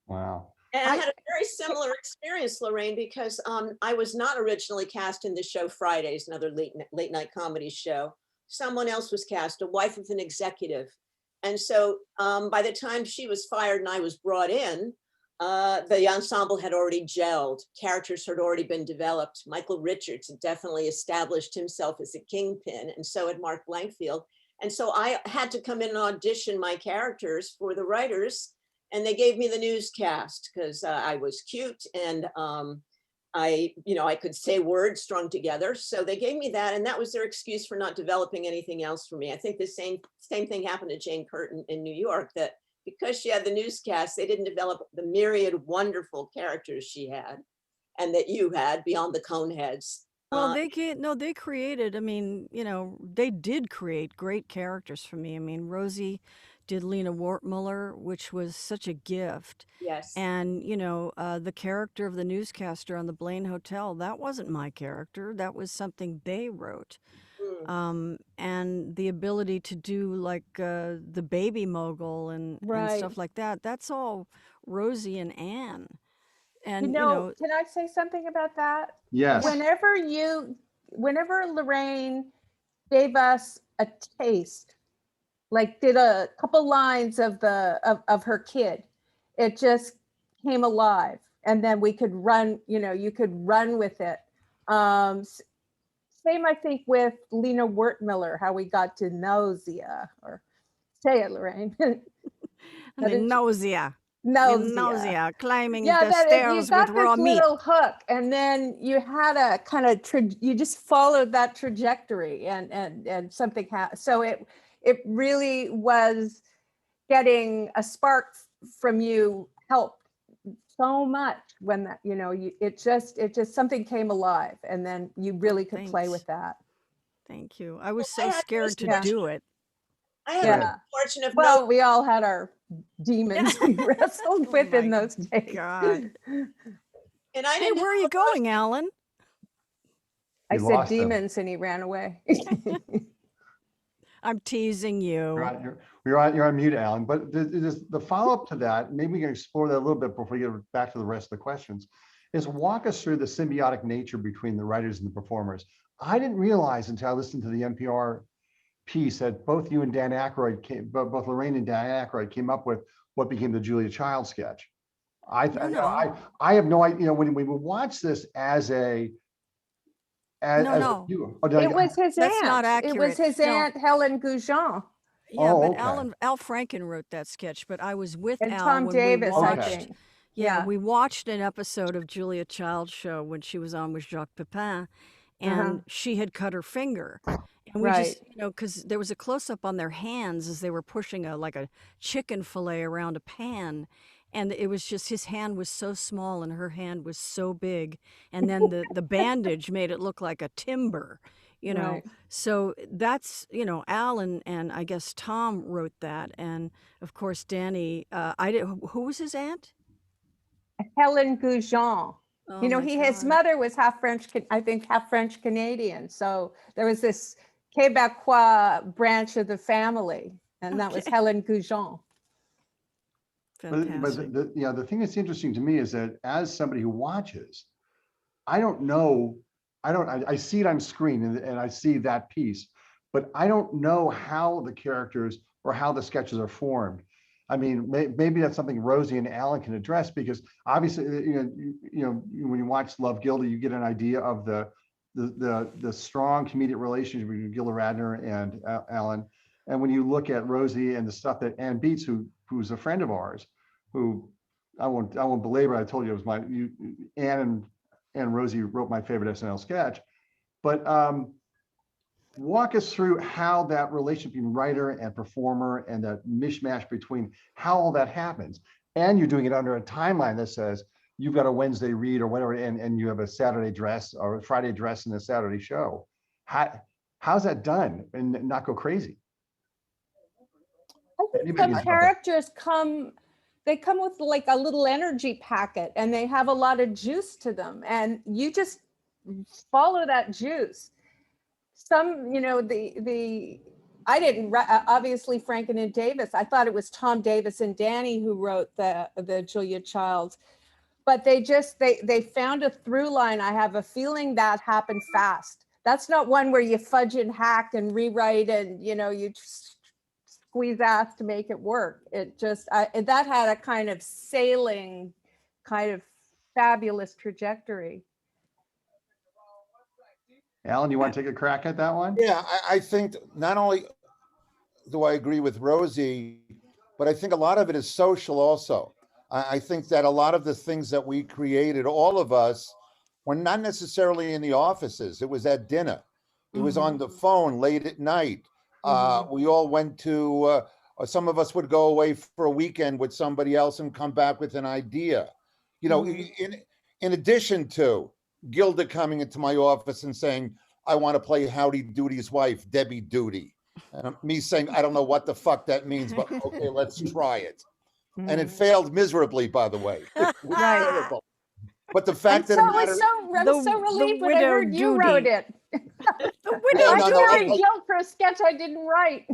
Wow. And I had a very similar experience, Laraine, because I was not originally cast in the show Fridays, another late night comedy show. Someone else was cast, a wife of an executive. And so by the time she was fired and I was brought in, The ensemble had already gelled. Characters had already been developed. Michael Richards had definitely established himself as a kingpin, and so had Mark Blankfield. And so I had to come in and audition my characters for the writers, and they gave me the newscast because I was cute and I could say words strung together. So they gave me that, and that was their excuse for not developing anything else for me. I think the same thing happened to Jane Curtin in New York, that because she had the newscast, they didn't develop the myriad wonderful characters she had and that you had beyond the Coneheads. Well, they created, I mean, they did create great characters for me. I mean, Rosie did Lena Wortmuller, which was such a gift. Yes. And, the character of the newscaster on the Blaine Hotel, that wasn't my character. That was something they wrote. And the ability to do like the baby mogul and stuff like that, that's all Rosie and Anne. And, can I say something about that? Yes. Whenever Laraine gave us a taste, like did a couple lines of her kid, it just came alive, and then we could run, you could run with it. Same, I think, with Lena Wertmüller, how we got to nausea, or say it, Laraine. Nausea. Nausea. Climbing the stairs with raw meat. Little hook, and then you had a kind of you just followed that trajectory, and something happened. So it really was getting a spark from you helped so much when that it just something came alive, and then you really could play with that. Thank you. I was so scared to do it. I had the fortune of we all had our demons we wrestled with in those days. God. And I didn't. Where are you going, Alan? I said demons, and he ran away. I'm teasing you. You're on mute, Alan. But the follow-up to that, maybe we can explore that a little bit before we get back to the rest of the questions, is walk us through the symbiotic nature between the writers and the performers. I didn't realize until I listened to the NPR piece that both you and Dan Aykroyd both Laraine and Dan Aykroyd came up with what became the Julia Child sketch. I have no idea. When we watch this it was his That's aunt. not accurate. It was his aunt, Helen Goujon. Yeah, but Al Franken wrote that sketch, but I was with And Al Tom when Davis, we I watched. think. Yeah, we watched an episode of Julia Child's show when she was on with Jacques Pepin, and she had cut her finger. And we just, because there was a close-up on their hands as they were pushing a chicken fillet around a pan. And it was just, his hand was so small and her hand was so big. And then the bandage made it look like a timber, So that's, Al and I guess Tom wrote that. And of course, Danny, who was his aunt? Helen Goujon. Oh his mother was half French, I think half French Canadian. So there was this Quebecois branch of the family, and that was Helen Goujon. Fantastic. But the thing that's interesting to me is that as somebody who watches, I don't know, I see it on screen and I see that piece, but I don't know how the characters or how the sketches are formed. I mean, maybe that's something Rosie and Alan can address, because obviously, when you watch Love Gilda, you get an idea of the strong comedic relationship between Gilda Radner and Alan. And when you look at Rosie and the stuff that Ann Beats, who's a friend of ours, who I won't belabor, I told you it was Ann and Rosie wrote my favorite SNL sketch. But walk us through how that relationship between writer and performer and that mishmash between how all that happens. And you're doing it under a timeline that says you've got a Wednesday read or whatever, and you have a Saturday dress or a Friday dress in a Saturday show. How's that done and not go crazy? I think some characters come with like a little energy packet, and they have a lot of juice to them, and you just follow that juice. Some, I didn't, obviously Franken and Davis, I thought it was Tom Davis and Danny who wrote the Julia Child, but they found a through line. I have a feeling that happened fast. That's not one where you fudge and hack and rewrite and, you just squeeze ass to make it work. It just, that had a kind of sailing kind of fabulous trajectory. Alan, you want to take a crack at that one? Yeah, I think not only do I agree with Rosie, but I think a lot of it is social also. I think that a lot of the things that we created, all of us, were not necessarily in the offices. It was at dinner. It was on the phone late at night. We all went to, or some of us would go away for a weekend with somebody else and come back with an idea. You know, in addition to Gilda coming into my office and saying, I want to play Howdy Doody's wife, Debbie Doody. And me saying, I don't know what the fuck that means, but okay, let's try it. And it failed miserably, by the way. It was terrible. But the fact that I was so relieved when I heard you wrote it. I carry guilt for a sketch I didn't write.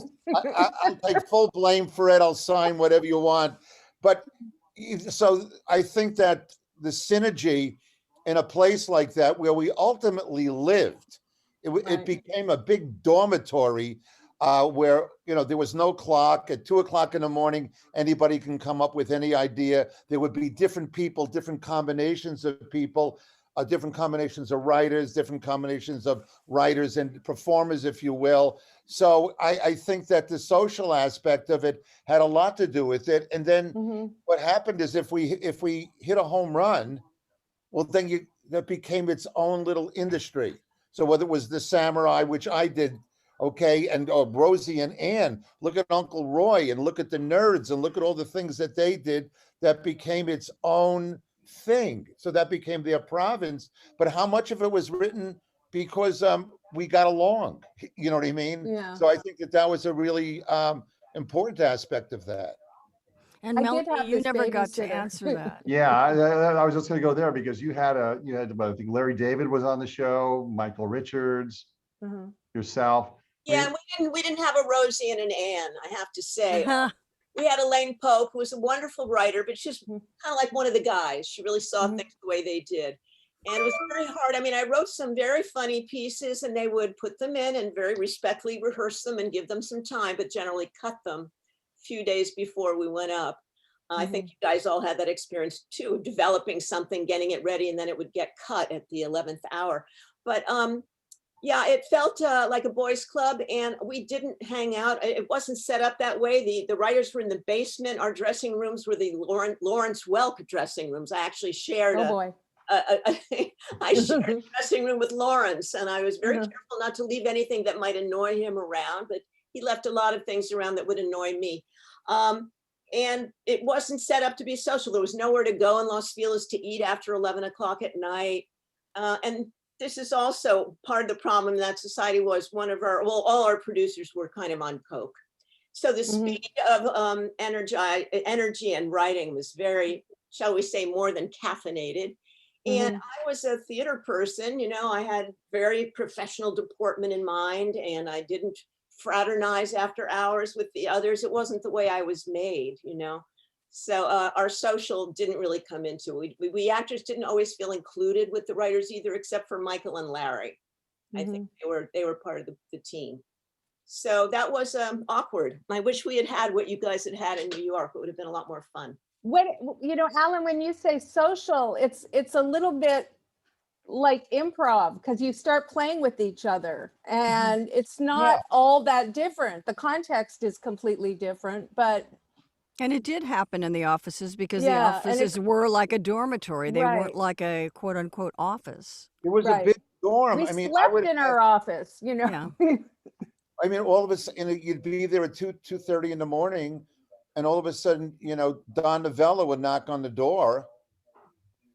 I'll take full blame for it. I'll sign whatever you want. But so I think that the synergy in a place like that where we ultimately lived, it became a big dormitory where, you know, there was no clock. At 2 o'clock in the morning, anybody can come up with any idea. There would be different people, different combinations of people, different combinations of writers, different combinations of writers and performers, if you will. So I think that the social aspect of it had a lot to do with it. And then what happened is if we hit a home run, well, then that became its own little industry. So whether it was the Samurai, which I did, okay, and Rosie and Ann, look at Uncle Roy and look at the Nerds and look at all the things that they did, that became its own thing. So that became their province. But how much of it was written because we got along? You know what I mean? Yeah. So I think that was a really important aspect of that. And I did Melanie, have you this never got to babysitter. answer that. Yeah, I was just going to go there because you had I think Larry David was on the show, Michael Richards, yourself. Yeah, and we didn't have a Rosie and an Ann, I have to say. We had Elaine Pope, who was a wonderful writer, but she's kind of like one of the guys. She really saw things the way they did. And it was very hard. I mean, I wrote some very funny pieces and they would put them in and very respectfully rehearse them and give them some time, but generally cut them a few days before we went up. I think you guys all had that experience too, developing something, getting it ready, and then it would get cut at the 11th hour. But yeah, it felt like a boys' club, and we didn't hang out. It wasn't set up that way. The writers were in the basement. Our dressing rooms were the Lawrence Welk dressing rooms. I actually shared I shared a dressing room with Lawrence, and I was very careful not to leave anything that might annoy him around, but he left a lot of things around that would annoy me. And it wasn't set up to be social. There was nowhere to go in Los Feliz to eat after 11 o'clock at night. And this is also part of the problem in that society was all our producers were kind of on coke. So the speed of energy and writing was very, shall we say, more than caffeinated. And I was a theater person, you know, I had very professional deportment in mind, and I didn't fraternize after hours with the others. It wasn't the way I was made, you know. So our social didn't really come into it. We actors didn't always feel included with the writers either, except for Michael and Larry. I think they were part of the team. So that was awkward. I wish we had what you guys had in New York. It would have been a lot more fun. What, you know, Alan, when you say social, it's a little bit like improv, because you start playing with each other and it's not all that different. The context is completely different, but. And it did happen in the offices because the offices were like a dormitory. They weren't like a quote unquote office. It was a big dorm. We I mean, slept in our office, you know. I mean, all of a sudden, you'd be there at 2:30 in the morning, and all of a sudden, you know, Don Novella would knock on the door,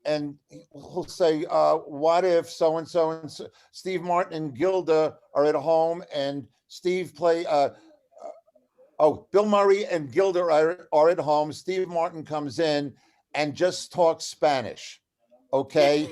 and he'll say, "What if so and so and Steve Martin and Gilda are at home, and Steve play." Bill Murray and Gilda are at home. Steve Martin comes in and just talks Spanish, okay?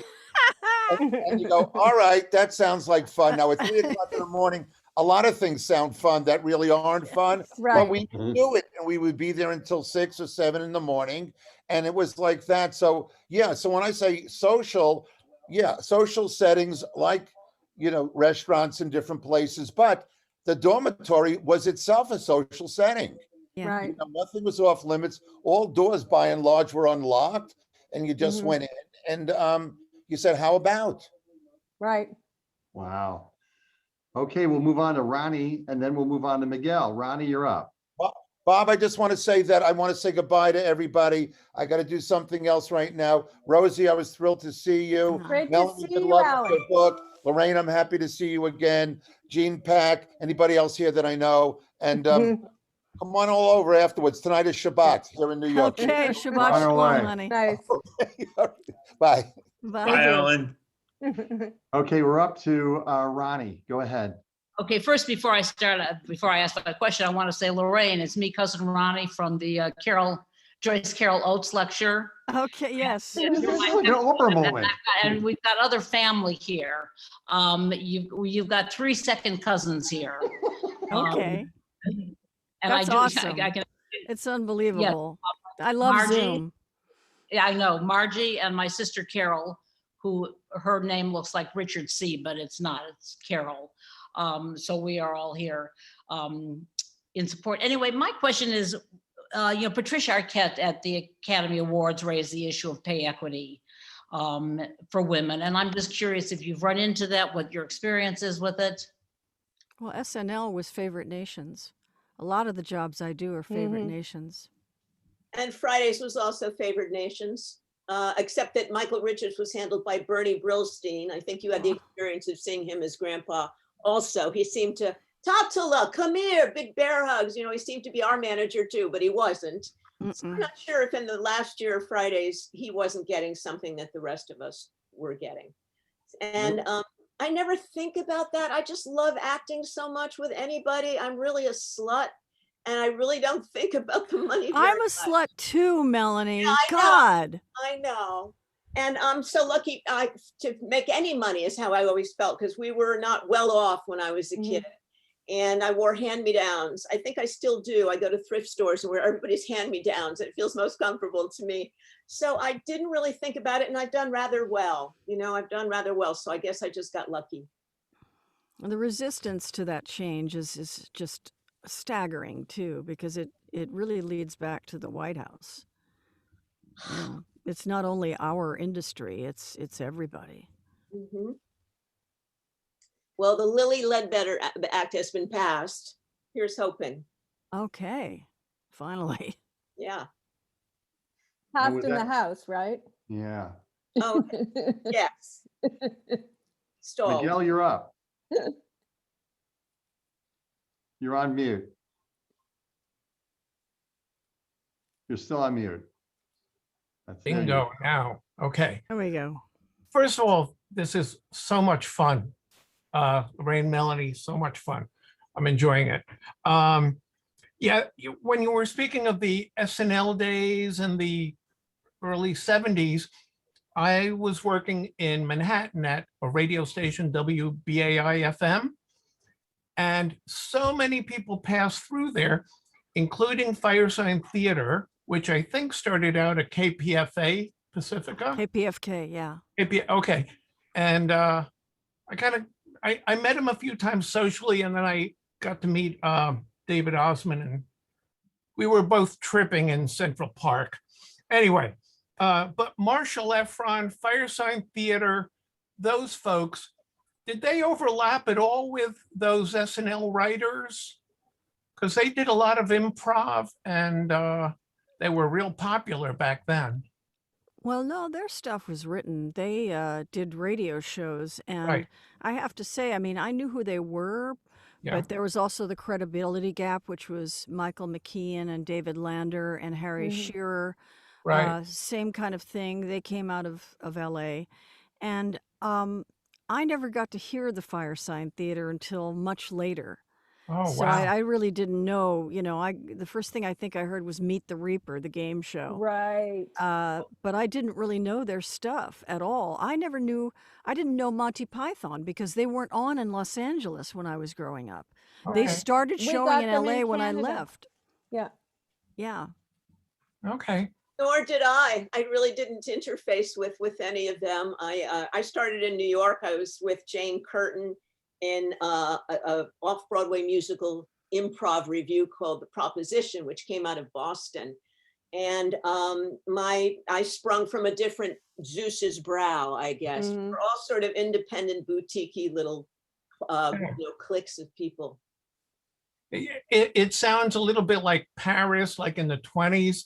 and you go, all right, that sounds like fun. Now, at 3 o'clock in the morning, a lot of things sound fun that really aren't fun. But we knew it, and we would be there until 6 or 7 in the morning, and it was like that. So, yeah, so when I say social, social settings like, you know, restaurants in different places, but the dormitory was itself a social setting. Right. You know, nothing was off limits. All doors, by and large, were unlocked. and you just Mhm. went in and you said, how about? Right. Wow. Okay, we'll move on to Ronnie and then we'll move on to Miguel. Ronnie, you're up. Bob, I just want to say that I want to say goodbye to everybody. I got to do something else right now. Rosie, I was thrilled to see you. Great to Melanie, see good you, luck with Alan. your book. Laraine, I'm happy to see you again. Jean Pack, anybody else here that I know? And come on all over afterwards. Tonight is Shabbat here in New York. Okay, Right Shabbat away. Shalom, honey. Nice. Bye. Bye, Bye. Alan. Okay, we're up to Ronnie. Go ahead. Okay, first, before I ask my question, I want to say, Laraine, it's me, cousin Ronnie from the Joyce Carol Oates lecture. Okay, yes. This is like an Oprah moment. And we've got other family here. You've got 3 second cousins here. Okay. And That's I do, awesome. I can, It's unbelievable. I love Margie. Zoom. yeah, I know, Margie and my sister Carol, who her name looks like Richard C., but it's not, it's Carol. So we are all here in support. Anyway, my question is, Patricia Arquette at the Academy Awards raised the issue of pay equity for women. And I'm just curious if you've run into that, what your experience is with it. Well, SNL was Favorite Nations. A lot of the jobs I do are Favorite Nations. And Fridays was also Favored Nations, except that Michael Richards was handled by Bernie Brillstein. I think you had the experience of seeing him as grandpa. Also, he seemed to, Tatula, come here, big bear hugs. He seemed to be our manager too, but he wasn't. So I'm not sure if in the last year of Fridays, he wasn't getting something that the rest of us were getting. And I never think about that. I just love acting so much with anybody. I'm really a slut. And I really don't think about the money. I'm a slut too, Melanie. Yeah, I know. God. I know. And I'm so lucky to make any money is how I always felt, because we were not well off when I was a kid. And I wore hand-me-downs. I think I still do. I go to thrift stores and wear everybody's hand-me-downs. It feels most comfortable to me. So I didn't really think about it, and I've done rather well. I've done rather well. So I guess I just got lucky. The resistance to that change is just staggering too, because it really leads back to the White House. It's not only our industry, it's everybody. Well, the Lilly Ledbetter Act has been passed. Here's hoping. Okay, finally. Yeah. Passed in the House, right? Yeah. Oh, yes. Stalled. Miguel, you're up. You're on mute. You're still on mute. There you Bingo now. Okay. There we go. First of all, this is so much fun. Laraine, Melanie, so much fun. I'm enjoying it. Yeah, when you were speaking of the SNL days and the early 70s, I was working in Manhattan at a radio station, WBAI-FM, and so many people passed through there, including Firesign Theater, which I think started out at KPFA Pacifica. KPFK, yeah. Okay. And I met him a few times socially, and then I got to meet David Osmond, and we were both tripping in Central Park. Anyway, but Marshall Efron, Firesign Theater, those folks, did they overlap at all with those SNL writers? Because they did a lot of improv, and they were real popular back then. Well, no, their stuff was written. They did radio shows, and I have to say, I mean, I knew who they were, but there was also the credibility gap, which was Michael McKean and David Lander and Harry Shearer. Same kind of thing. They came out of LA, and I never got to hear the Firesign Theater until much later. Oh, So wow. I really didn't know, the first thing I think I heard was Meet the Reaper, the game show. Right. But I didn't really know their stuff at all. I didn't know Monty Python because they weren't on in Los Angeles when I was growing up. They started We showing got in them LA in when I Canada. left. Yeah. Yeah. Okay. Nor did I. I really didn't interface with any of them. I started in New York. I was with Jane Curtin in a off-Broadway musical improv review called The Proposition, which came out of Boston. And I sprung from a different Zeus's brow, I guess. We're all sort of independent, boutique-y little cliques of people. It sounds a little bit like Paris, like in the 20s.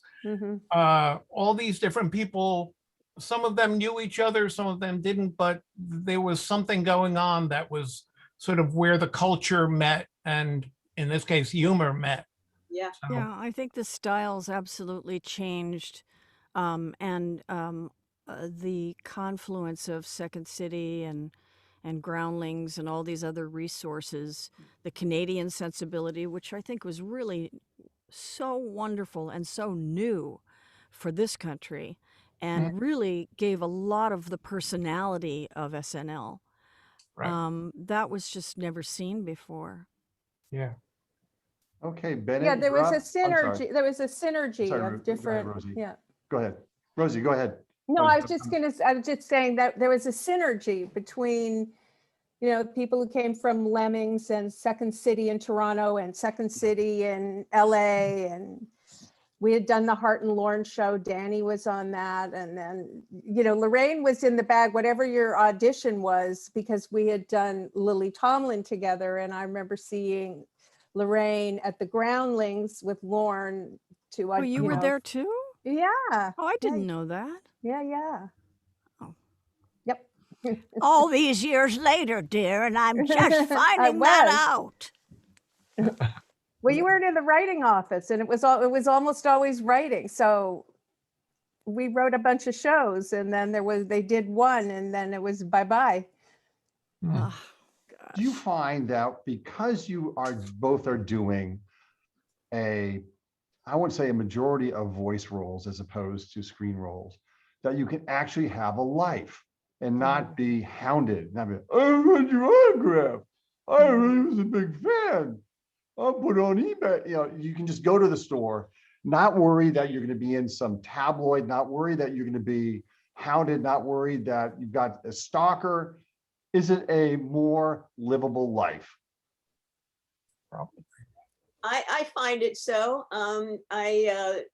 All these different people, some of them knew each other, some of them didn't, but there was something going on that was sort of where the culture met, and in this case, humor met. Yeah. So, Yeah, I think the styles absolutely changed. The confluence of Second City and Groundlings and all these other resources, the Canadian sensibility, which I think was really so wonderful and so new for this country, and really gave a lot of the personality of SNL. right. That was just never seen before. Yeah. Okay, Bennett. Yeah, there you're was a up. I'm sorry. synergy. There was a synergy sorry, go of ahead, different. Rosie. Yeah. Go ahead. Rosie, go ahead. No, I was just saying that there was a synergy between, you know, people who came from Lemmings and Second City in Toronto and Second City in LA, and we had done the Hart and Lorne show. Danny was on that, and then, you know, Laraine was in the bag, whatever your audition was, because we had done Lily Tomlin together, and I remember seeing Laraine at the Groundlings with Lorne to. Oh, you were there too? Yeah. Oh, I didn't know that. Yeah. Oh. Yep. All these years later, dear, and I'm just finding that out. Well, you weren't in the writing office, and it was almost always writing. So we wrote a bunch of shows, and then they did one, and then it was bye-bye. Oh, Do you find that because you are both are doing I wouldn't say a majority of voice roles as opposed to screen roles, that you can actually have a life and not be hounded, not be, I read your autograph, I really was a big fan, I'll put it on eBay. You know, you can just go to the store, not worry that you're going to be in some tabloid, not worry that you're going to be hounded, not worried that you've got a stalker. Is it a more livable life? Probably. I find it so. I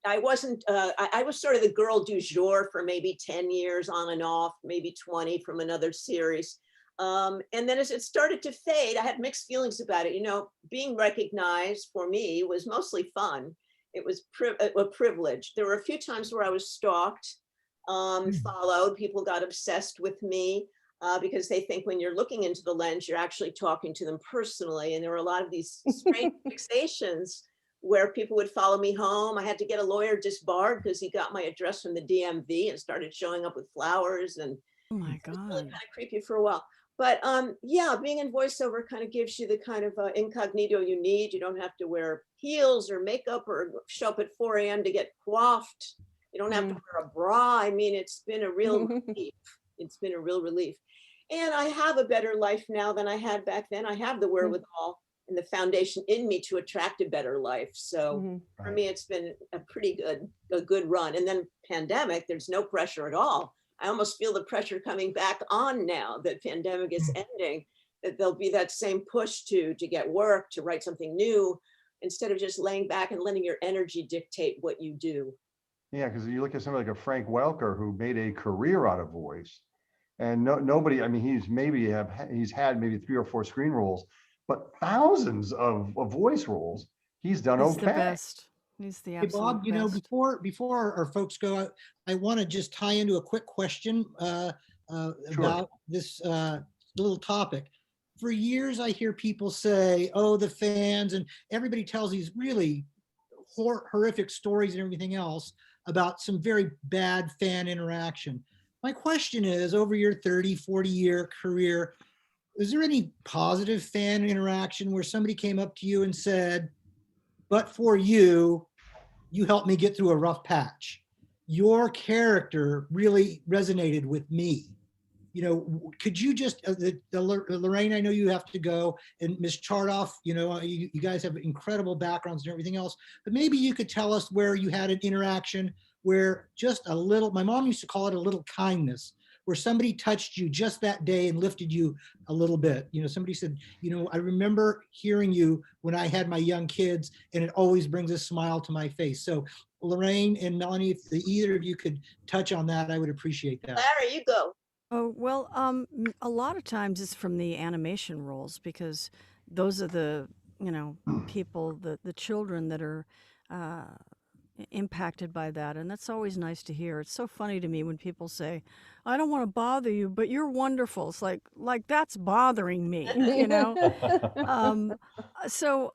wasn't, I was sort of the girl du jour for maybe 10 years on and off, maybe 20 from another series. And then as it started to fade, I had mixed feelings about it. You know, being recognized for me was mostly fun. It was a privilege. There were a few times where I was stalked, followed, people got obsessed with me. Because they think when you're looking into the lens, you're actually talking to them personally. And there were a lot of these strange fixations where people would follow me home. I had to get a lawyer disbarred because he got my address from the DMV and started showing up with flowers. And oh my God. it was really kind of creepy for a while. But yeah, being in voiceover kind of gives you the kind of incognito you need. You don't have to wear heels or makeup or show up at 4 a.m. to get coiffed. You don't have to wear a bra. I mean, it's been a real relief. It's been a real relief. And I have a better life now than I had back then. I have the wherewithal and the foundation in me to attract a better life. So for me, it's been a pretty good run. And then pandemic, there's no pressure at all. I almost feel the pressure coming back on now that pandemic is ending, that there'll be that same push to get work, to write something new, instead of just laying back and letting your energy dictate what you do. Yeah, because you look at somebody like a Frank Welker who made a career out of voice. And nobody, I mean, he's had maybe 3 or 4 screen roles, but thousands of voice roles. He's done okay. He's the best. He's the absolute Bob, you know, best. before our folks go, I want to just tie into a quick question about this little topic. For years, I hear people say, oh, the fans, and everybody tells these really horrific stories and everything else about some very bad fan interaction. My question is, over your 30, 40-year career, is there any positive fan interaction where somebody came up to you and said, but for you, you helped me get through a rough patch. Your character really resonated with me. You know, could you just, Laraine, I know you have to go, and Ms. Chartoff, you know, you guys have incredible backgrounds and everything else, but maybe you could tell us where you had an interaction where just a little, my mom used to call it a little kindness, where somebody touched you just that day and lifted you a little bit. You know, somebody said, you know, I remember hearing you when I had my young kids, and it always brings a smile to my face. So Laraine and Melanie, if either of you could touch on that, I would appreciate that. Larry, you go. Oh, well, a lot of times it's from the animation roles because those are the, people, the children that are impacted by that. And that's always nice to hear. It's so funny to me when people say, I don't want to bother you, but you're wonderful. It's like that's bothering me, So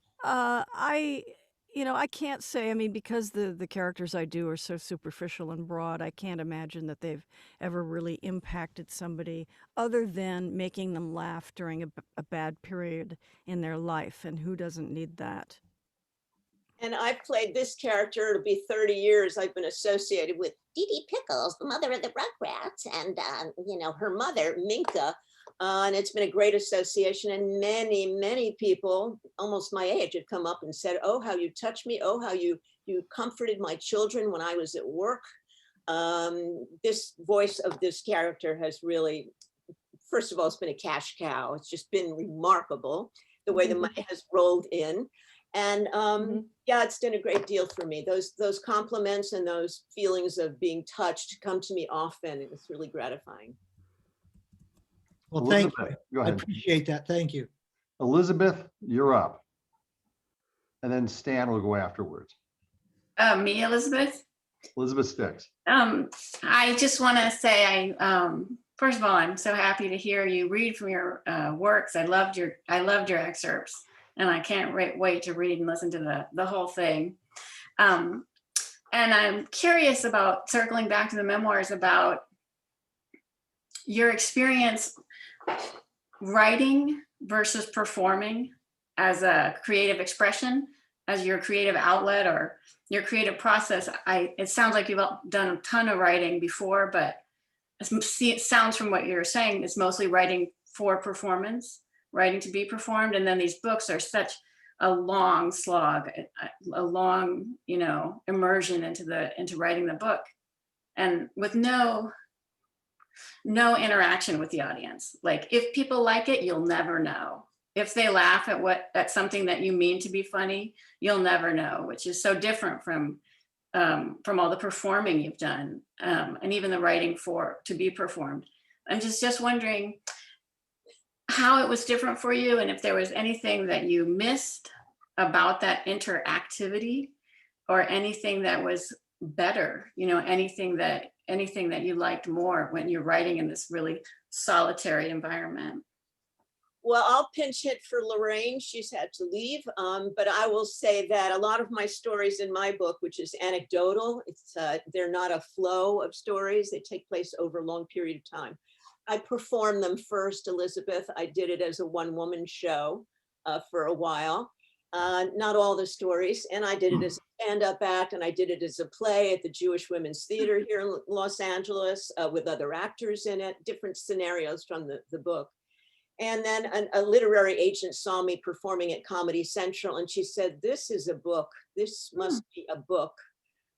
I can't say, I mean, because the characters I do are so superficial and broad, I can't imagine that they've ever really impacted somebody other than making them laugh during a bad period in their life. And who doesn't need that? And I've played this character, it'll be 30 years I've been associated with Dee Dee Pickles, the mother of the Rugrats, and, her mother, Minka. And it's been a great association. And many, many people, almost my age, have come up and said, oh, how you touched me. Oh, how you comforted my children when I was at work. This voice of this character has really, first of all, it's been a cash cow. It's just been remarkable the way the money has rolled in. And yeah, it's done a great deal for me. Those compliments and those feelings of being touched come to me often. And it's really gratifying. Well, thank Elizabeth, you. go I ahead. appreciate that. Thank you. Elizabeth, you're up. And then Stan will go afterwards. Me, Elizabeth. Elizabeth Sticks. I just want to say, first of all, I'm so happy to hear you read from your works. I loved your excerpts, and I can't wait to read and listen to the whole thing. And I'm curious about circling back to the memoirs about your experience writing versus performing as a creative expression, as your creative outlet or your creative process. It sounds like you've done a ton of writing before, but it sounds from what you're saying, it's mostly writing for performance, writing to be performed. And then these books are such a long slog, a long, immersion into writing the book, and with no interaction with the audience. Like, if people like it, you'll never know. If they laugh at something that you mean to be funny, you'll never know, which is so different from all the performing you've done, and even the writing to be performed. I'm just wondering how it was different for you, and if there was anything that you missed about that interactivity, or anything that was better, anything that you liked more when you're writing in this really solitary environment. Well, I'll pinch hit for Laraine. She's had to leave, but I will say that a lot of my stories in my book, which is anecdotal, they're not a flow of stories. They take place over a long period of time. I performed them first, Elizabeth. I did it as a one-woman show for a while. Not all the stories, and I did it as a stand-up act, and I did it as a play at the Jewish Women's Theater here in Los Angeles with other actors in it, different scenarios from the book. And then a literary agent saw me performing at Comedy Central, and she said, this is a book. This must be a book.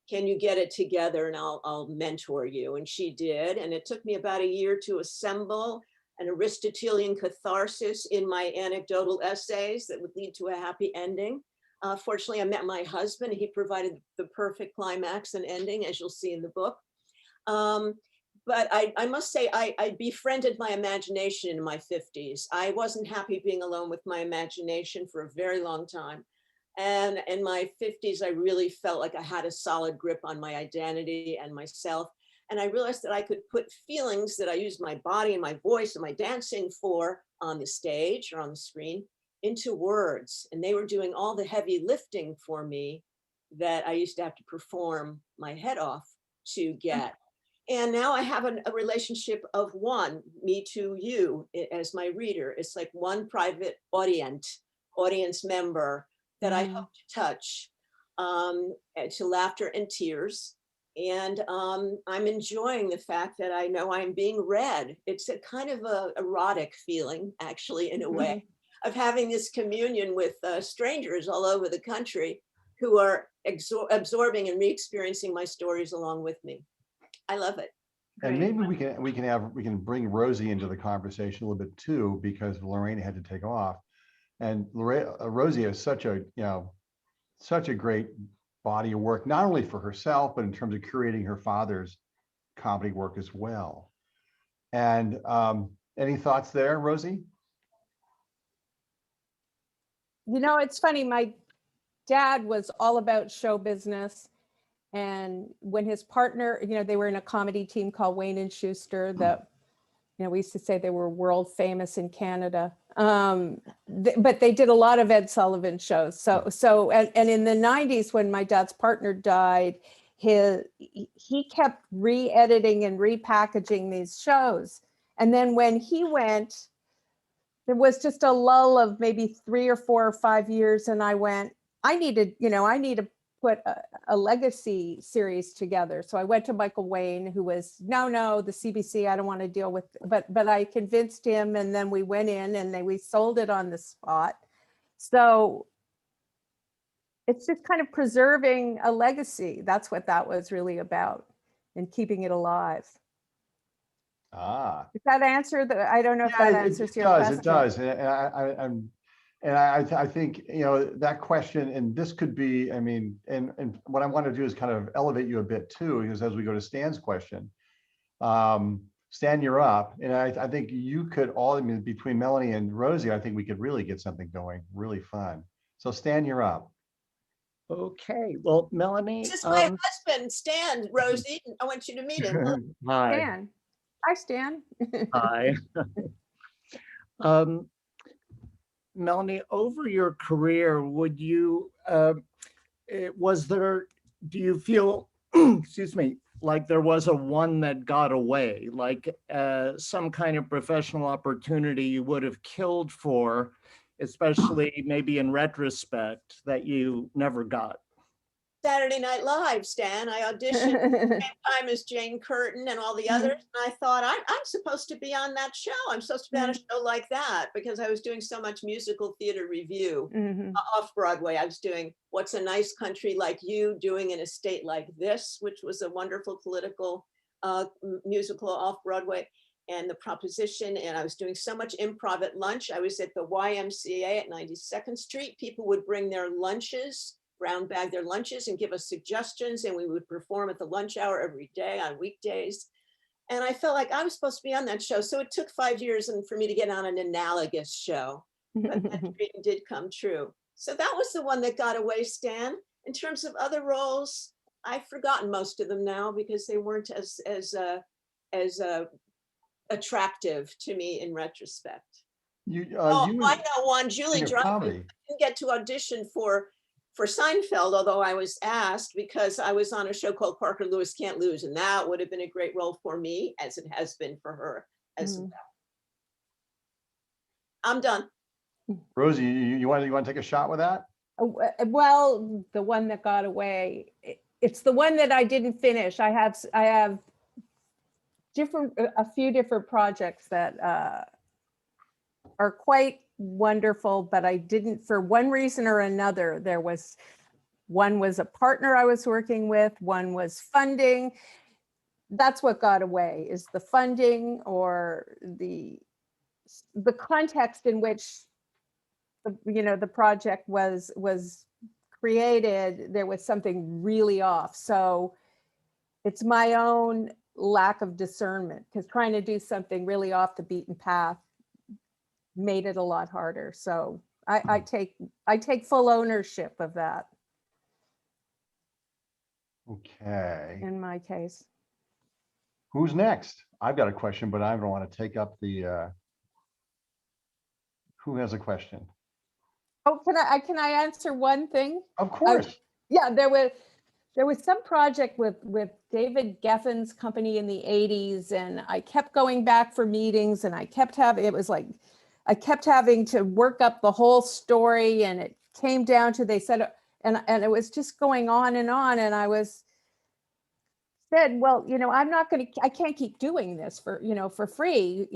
Can you get it together, and I'll mentor you? And she did. And it took me about a year to assemble an Aristotelian catharsis in my anecdotal essays that would lead to a happy ending. Fortunately, I met my husband. He provided the perfect climax and ending, as you'll see in the book. But I must say, I befriended my imagination in my 50s. I wasn't happy being alone with my imagination for a very long time. And in my 50s, I really felt like I had a solid grip on my identity and myself. And I realized that I could put feelings that I used my body and my voice and my dancing for on the stage or on the screen into words. And they were doing all the heavy lifting for me that I used to have to perform my head off to get. And now I have a relationship of one, me to you as my reader. It's like one private audience member that I hope to touch, to laughter and tears. And I'm enjoying the fact that I know I'm being read. It's a kind of a erotic feeling, actually, in a way, of having this communion with strangers all over the country who are absorbing and re-experiencing my stories along with me. I love it. And maybe we can bring Rosie into the conversation a little bit too, because Laraine had to take off. And Rosie is such a great body of work, not only for herself, but in terms of curating her father's comedy work as well. And any thoughts there, Rosie? You know, it's funny, my dad was all about show business. And when his partner, you know, they were in a comedy team called Wayne and Schuster that, you know, we used to say they were world famous in Canada. But they did a lot of Ed Sullivan shows. And in the 90s, when my dad's partner died, he kept re-editing and repackaging these shows. And then when he went, there was just a lull of maybe 3 or 4 or 5 years. And I went, I need to put a legacy series together. So I went to Michael Wayne, who was, no, the CBC, I don't want to deal with, but I convinced him, and then we went in and we sold it on the spot. So it's just kind of preserving a legacy. That's what that was really about, and keeping it alive. Ah. Does that answer I don't know if that answers your question. It does. And I think, you know, that question, and this could be, I mean, and what I want to do is kind of elevate you a bit too, because as we go to Stan's question, Stan, you're up. And I think you could all, I mean, between Melanie and Rosie, I think we could really get something going, really fun. So Stan, you're up. Okay, well, Melanie. This is my husband, Stan, Rosie. I want you to meet him. Hi. Stan. Hi, Stan. Hi. Melanie, over your career, would you, do you feel, excuse me, like there was a one that got away, like some kind of professional opportunity you would have killed for, especially maybe in retrospect, that you never got? Saturday Night Live, Stan. I auditioned at the same time as Jane Curtin and all the others. And I thought, I'm supposed to be on that show. I'm supposed to be on a show like that, because I was doing so much musical theater review off Broadway. I was doing What's a Nice Country Like You, doing An Estate Like This, which was a wonderful political musical off Broadway, and The Proposition. And I was doing so much improv at lunch. I was at the YMCA at 92nd Street. People would bring their lunches, brown bag their lunches, and give us suggestions, and we would perform at the lunch hour every day on weekdays. And I felt like I was supposed to be on that show. So it took 5 years for me to get on an analogous show, but that dream did come true. So that was the one that got away, Stan. In terms of other roles, I've forgotten most of them now, because they weren't as attractive to me in retrospect. I know one, Julie Driver. Didn't get to audition for Seinfeld, although I was asked, because I was on a show called Parker Lewis Can't Lose, and that would have been a great role for me, as it has been for her as well. I'm done. Rosie, you want to take a shot with that? Well, the one that got away, it's the one that I didn't finish. I have a few different projects that are quite wonderful, but I didn't, for one reason or another. One was a partner I was working with, one was funding. That's what got away, is the funding, or the context in which the project was created. There was something really off. So it's my own lack of discernment, because trying to do something really off the beaten path made it a lot harder. So I take full ownership of that. Okay. In my case. Who's next? I've got a question, but I don't want to take up the, who has a question? Oh, can I answer one thing? Of course. Yeah, there was some project with David Geffen's company in the 80s, and I kept going back for meetings, and I kept having to work up the whole story, and it came down to, they said, and it was just going on, and I said, well, I can't keep doing this for free.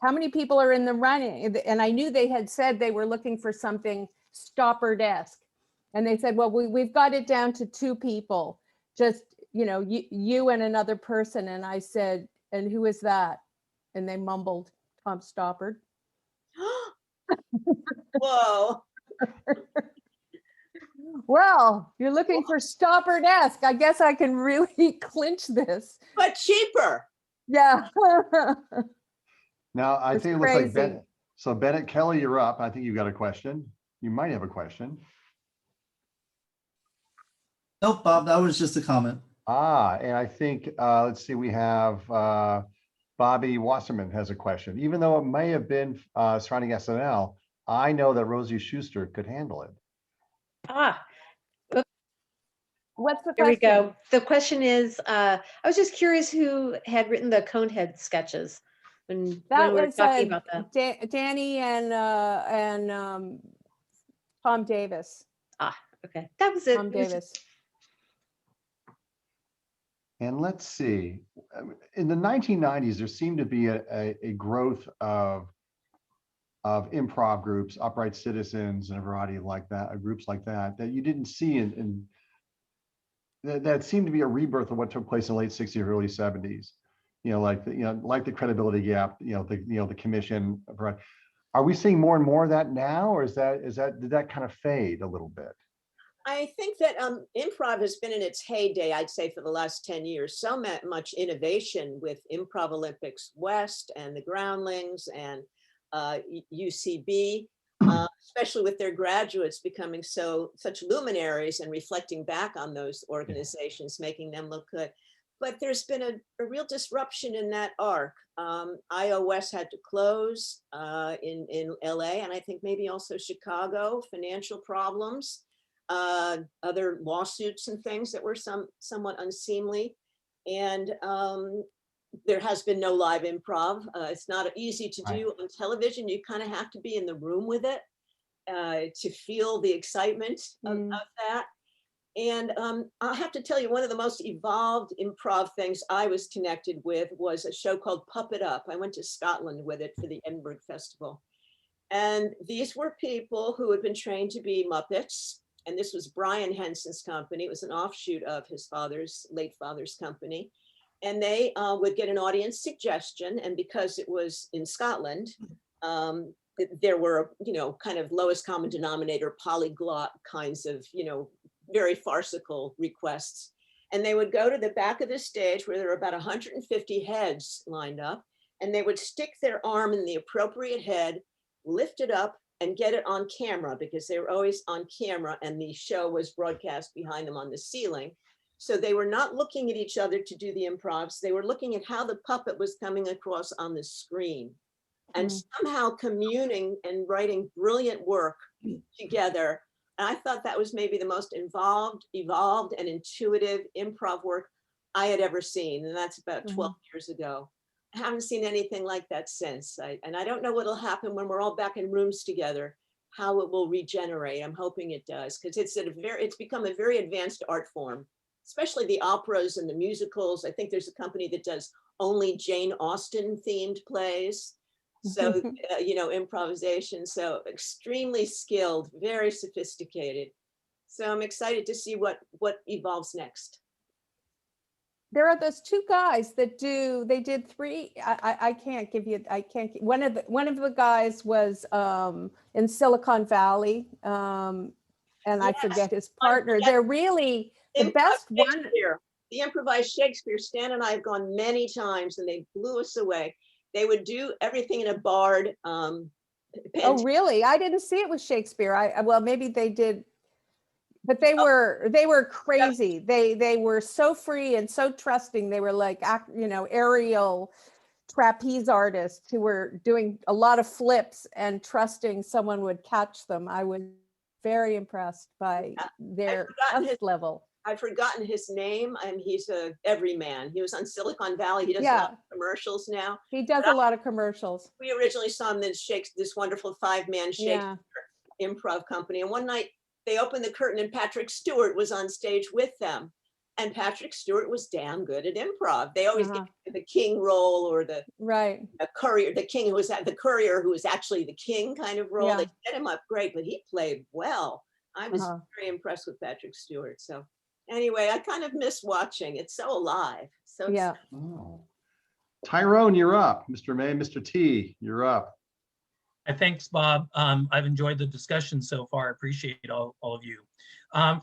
How many people are in the running? And I knew they had said they were looking for something Stopper-esque. And they said, well, we've got it down to 2 people, just, you and another person. And I said, and who is that? And they mumbled, Tom Whoa. Well, you're looking for stopper desk. I guess I can really clinch this. But cheaper. Yeah. Now, I It's think it looks like crazy. Bennett. So Bennett Kelly, you're up. I think you've got a question. You might have a question. Nope, Bob, that was just a comment. And I think, let's see, we have Bobby Wasserman has a question. Even though it may have been surrounding SNL, I know that Rosie Schuster could handle it. What's the There we question? go. The question is, I was just curious who had written the Conehead sketches when That we were was talking about that. Danny and Tom Davis. Okay, that was it. Tom It was Davis. And let's see, in the 1990s, there seemed to be a growth of improv groups, Upright Citizens, and a variety of like that, groups like that, that you didn't see that seemed to be a rebirth of what took place in the late 60s, early 70s. Like the credibility gap, the commission. Are we seeing more and more of that now, or did that kind of fade a little bit? I think that improv has been in its heyday, I'd say, for the last 10 years. So much innovation with Improv Olympics West and the Groundlings and UCB, especially with their graduates becoming such luminaries and reflecting back on those organizations, making them look good. But there's been a real disruption in that arc. IOS had to close in LA, and I think maybe also Chicago, financial problems. Other lawsuits and things that were somewhat unseemly. And there has been no live improv. It's not easy to do on television. You kind of have to be in the room with it to feel the excitement of that. And I'll have to tell you, one of the most evolved improv things I was connected with was a show called Puppet Up. I went to Scotland with it for the Edinburgh Festival. And these were people who had been trained to be Muppets. And this was Brian Henson's company. It was an offshoot of his late father's company. And they would get an audience suggestion. And because it was in Scotland, there were, kind of lowest common denominator, polyglot kinds of, very farcical requests. And they would go to the back of the stage where there were about 150 heads lined up. And they would stick their arm in the appropriate head, lift it up, and get it on camera, because they were always on camera and the show was broadcast behind them on the ceiling. So they were not looking at each other to do the improvs. They were looking at how the puppet was coming across on the screen and somehow communing and writing brilliant work together. And I thought that was maybe the most evolved and intuitive improv work I had ever seen. And that's about 12 years ago. I haven't seen anything like that since. And I don't know what'll happen when we're all back in rooms together, how it will regenerate. I'm hoping it does, because it's become a very advanced art form, especially the operas and the musicals. I think there's a company that does only Jane Austen themed plays. So, improvisation. So extremely skilled, very sophisticated. So I'm excited to see what evolves next. There are those two guys that they did three. One of the guys was in Silicon Valley, and I forget his partner. They're really the best one. The improvised Shakespeare. Stan and I have gone many times, and they blew us away. They would do everything in a barred. Oh, really? I didn't see it with Shakespeare. Well, maybe they did. But they were crazy. They were so free and so trusting. They were like, aerial trapeze artists who were doing a lot of flips and trusting someone would catch them. I was very impressed by their trust level. I've forgotten his name, and he's a everyman. He was on Silicon Valley. He does a lot of commercials now. He does a lot of commercials. We originally saw him in this wonderful 5-man Shakespeare improv company. And one night, they opened the curtain and Patrick Stewart was on stage with them. And Patrick Stewart was damn good at improv. They always get the king role or the courier, the king who was at the courier who was actually the king kind of role. They set him up great, but he played well. I was very impressed with Patrick Stewart. So anyway, I kind of miss watching. It's so alive. So Tyrone, you're up. Mr. May, Mr. T, you're up. Thanks, Bob. I've enjoyed the discussion so far. I appreciate all of you.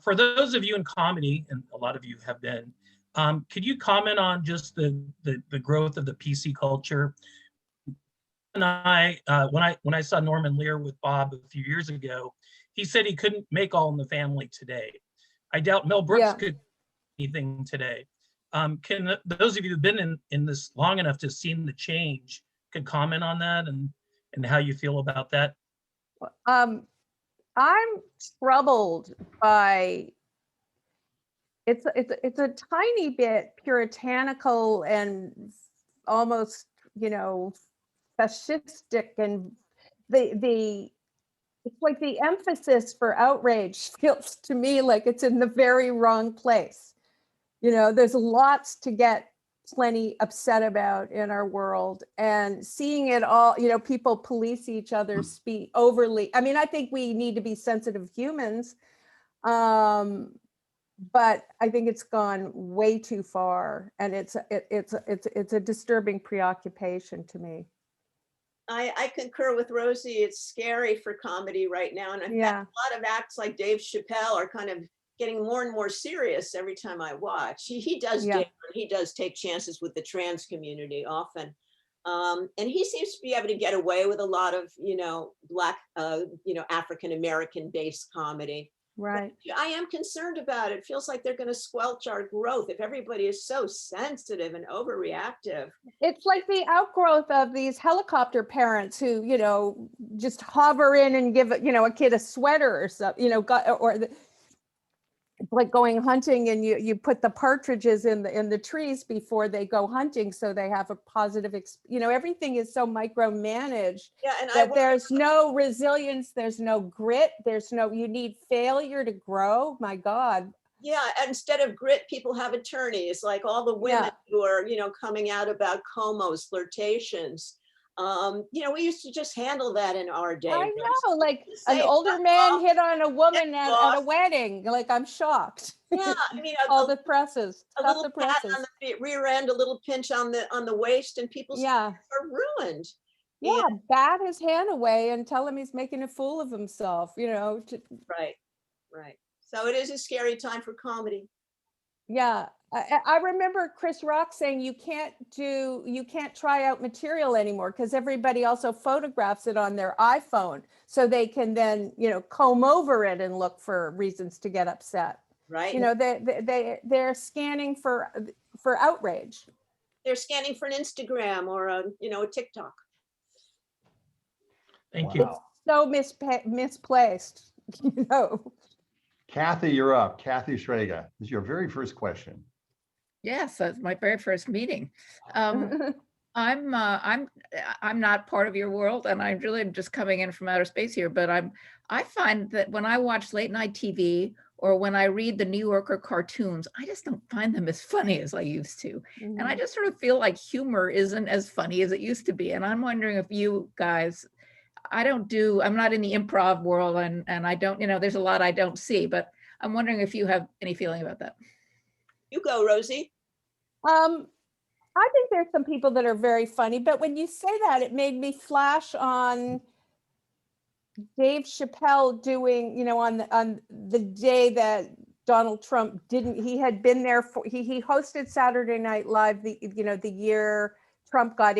For those of you in comedy, and a lot of you have been, could you comment on just the growth of the PC culture? And when I saw Norman Lear with Bob a few years ago, he said he couldn't make All in the Family today. I doubt Mel Brooks could do anything today. Can those of you who've been in this long enough to have seen the change could comment on that and how you feel about that? I'm troubled by it's a tiny bit puritanical and almost, you know, fascistic, and it's like the emphasis for outrage feels to me like it's in the very wrong place. You know, there's lots to get plenty upset about in our world, and seeing it all, you know, people police each other's speech overly. I mean, I think we need to be sensitive humans, but I think it's gone way too far, and it's a disturbing preoccupation to me. I concur with Rosie. It's scary for comedy right now. And in fact, a lot of acts like Dave Chappelle are kind of getting more and more serious every time I watch. He does dare, he does take chances with the trans community often. And he seems to be able to get away with a lot of, you know, Black, you know, African-American based comedy. Right. But I am concerned about it. It feels like they're going to squelch our growth if everybody is so sensitive and overreactive. It's like the outgrowth of these helicopter parents who, you know, just hover in and give, you know, a kid a sweater or something, you know, like going hunting, and you put the partridges in the trees before they go hunting, so they have a positive, you know, everything is so micromanaged that there's no resilience, there's no grit, you need failure to grow. My God. Yeah, instead of grit, people have attorneys, like all the women who are, you know, coming out about Como's flirtations. You know, we used to just handle that in our day. I know, like an older man hit on a woman at a wedding. Like, I'm shocked. Yeah, I mean, all the presses, a little pat on the rear end, a little pinch on the waist, and people's are ruined. Yeah, bat his hand away and tell him he's making a fool of himself. You know. Right. So it is a scary time for comedy. Yeah, I remember Chris Rock saying you can't try out material anymore because everybody also photographs it on their iPhone, so they can then, you know, comb over it and look for reasons to get upset. Right. You know, they're scanning for outrage. They're scanning for an Instagram or a TikTok. Thank you. It's so misplaced, you know. Kathy, you're up. Kathy Schrager, this is your very first question. Yes, that's my very first meeting. I'm not part of your world, and I really am just coming in from outer space here. But I find that when I watch late night TV or when I read the New Yorker cartoons, I just don't find them as funny as I used to, and I just sort of feel like humor isn't as funny as it used to be. And I'm wondering if you guys. I'm not in the improv world, and I don't, you know, there's a lot I don't see, but I'm wondering if you have any feeling about that. You go, Rosie. I think there's some people that are very funny, but when you say that, it made me flash on Dave Chappelle doing, you know, on the day that Donald Trump he had been there for, he hosted Saturday Night Live, the year Trump got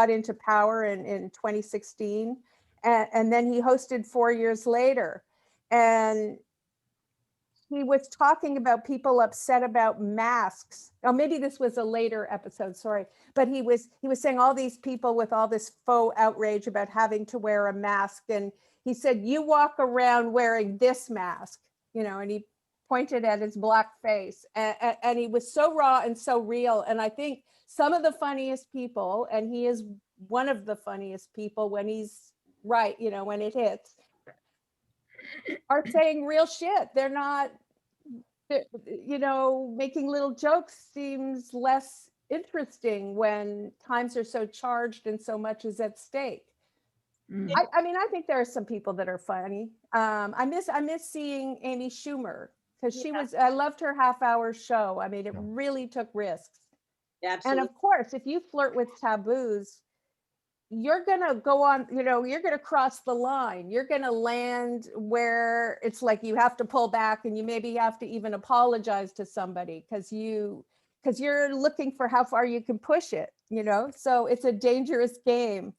into power in 2016, and then he hosted 4 years later, and he was talking about people upset about masks. Oh, maybe this was a later episode, sorry, but he was saying all these people with all this faux outrage about having to wear a mask, and he said, you walk around wearing this mask, you know, and he pointed at his black face, and he was so raw and so real. And I think some of the funniest people, and he is one of the funniest people when he's right, you know, when it hits, are saying real shit. They're not, you know, making little jokes seems less interesting when times are so charged and so much is at stake. I mean, I think there are some people that are funny. I miss seeing Amy Schumer, because I loved her half-hour show. I mean, it really took risks. Absolutely. And of course, if you flirt with taboos, you're gonna go on, you're gonna cross the line. You're gonna land where it's like you have to pull back, and you maybe have to even apologize to somebody because you're looking for how far you can push it, so it's a dangerous game.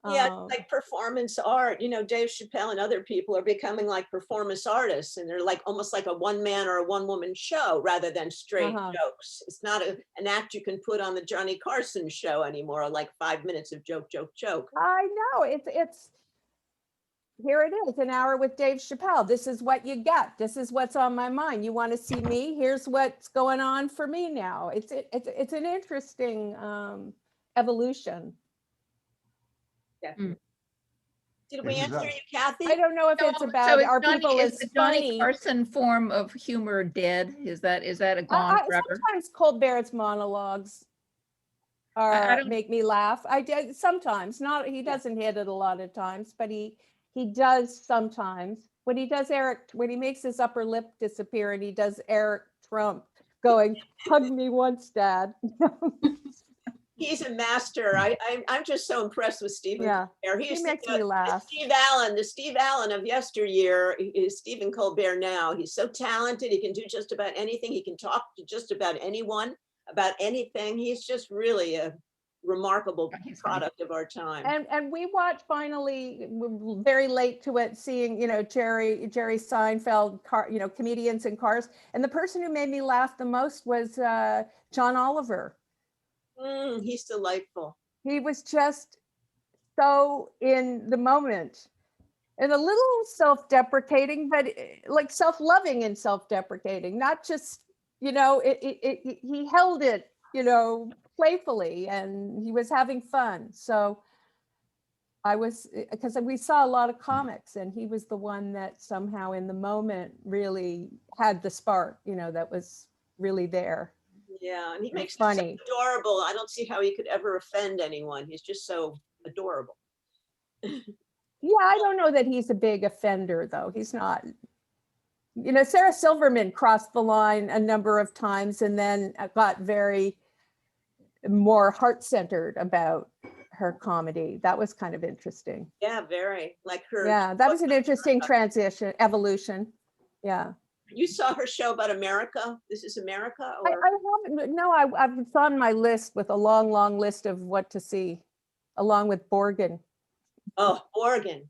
Yeah, it's like performance art. Dave Chappelle and other people are becoming like performance artists, and they're like almost like a one-man or a one-woman show rather than straight jokes. It's not an act you can put on the Johnny Carson show anymore, like 5 minutes of joke, joke, joke. I know. It's here it is, an hour with Dave Chappelle. This is what you get. This is what's on my mind. You want to see me? Here's what's going on for me now. It's an interesting evolution. Yeah. Did we answer you, Kathy? I don't know if it's about are people is as the Johnny funny. Carson form of humor dead? Is that a gone forever? Sometimes Colbert's monologues make me laugh. I did sometimes. Not he doesn't hit it a lot of times, but he does sometimes. When he makes his upper lip disappear and he does Eric Trump going, "Hug me once, Dad." He's a master. I'm just so impressed with Stephen Colbert. He makes me laugh. The Steve Allen of yesteryear is Stephen Colbert now. He's so talented. He can do just about anything. He can talk to just about anyone about anything. He's just really a remarkable product of our time. And we watched finally, we're very late to it, seeing Jerry Seinfeld, comedians in cars. And the person who made me laugh the most was John Oliver. He's delightful. He was just so in the moment and a little self-deprecating, but like self-loving and self-deprecating, not just, he held it, playfully, and he was having fun. So because we saw a lot of comics, and he was the one that somehow in the moment really had the spark, that was really there. Yeah, and he makes it funny. so adorable. I don't see how he could ever offend anyone. He's just so adorable. Yeah, I don't know that he's a big offender, though. He's not. Sarah Silverman crossed the line a number of times and then got very more heart-centered about her comedy. That was kind of interesting. Yeah, very. Like her. Yeah, that was an interesting evolution. Yeah. You saw her show about America? This is America? Or? I haven't. No, it's on my list with a long, long list of what to see, along with Borgen. Oh, Borgen.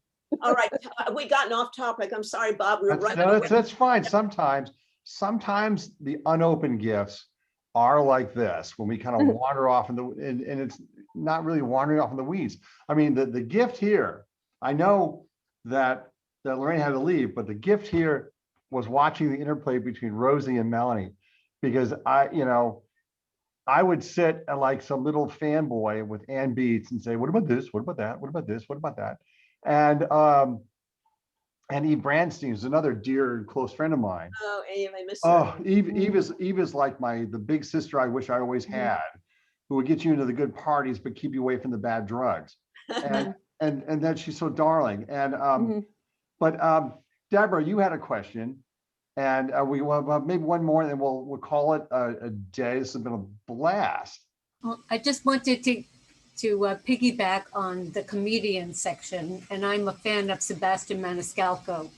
All right, we gotten off topic. I'm sorry, Bob. We were running. No, that's fine. Sometimes the unopened gifts are like this, when we kind of wander off and it's not really wandering off in the weeds. I mean, the gift here, I know that Laraine had to leave, but the gift here was watching the interplay between Rosie and Melanie, because I would sit at like some little fanboy with Ann Beats and say, what about this? What about that? What about this? What about that? And Eve Branstein is another dear and close friend of mine. Oh, Eve, I miss her. Eve is like the big sister I wish I always had, who would get you into the good parties but keep you away from the bad drugs. And that she's so darling. And but Deborah, you had a question, and we want maybe one more, and then we'll call it a day. This has been a blast. Well, I just wanted to piggyback on the comedian section, and I'm a fan of Sebastian Maniscalco,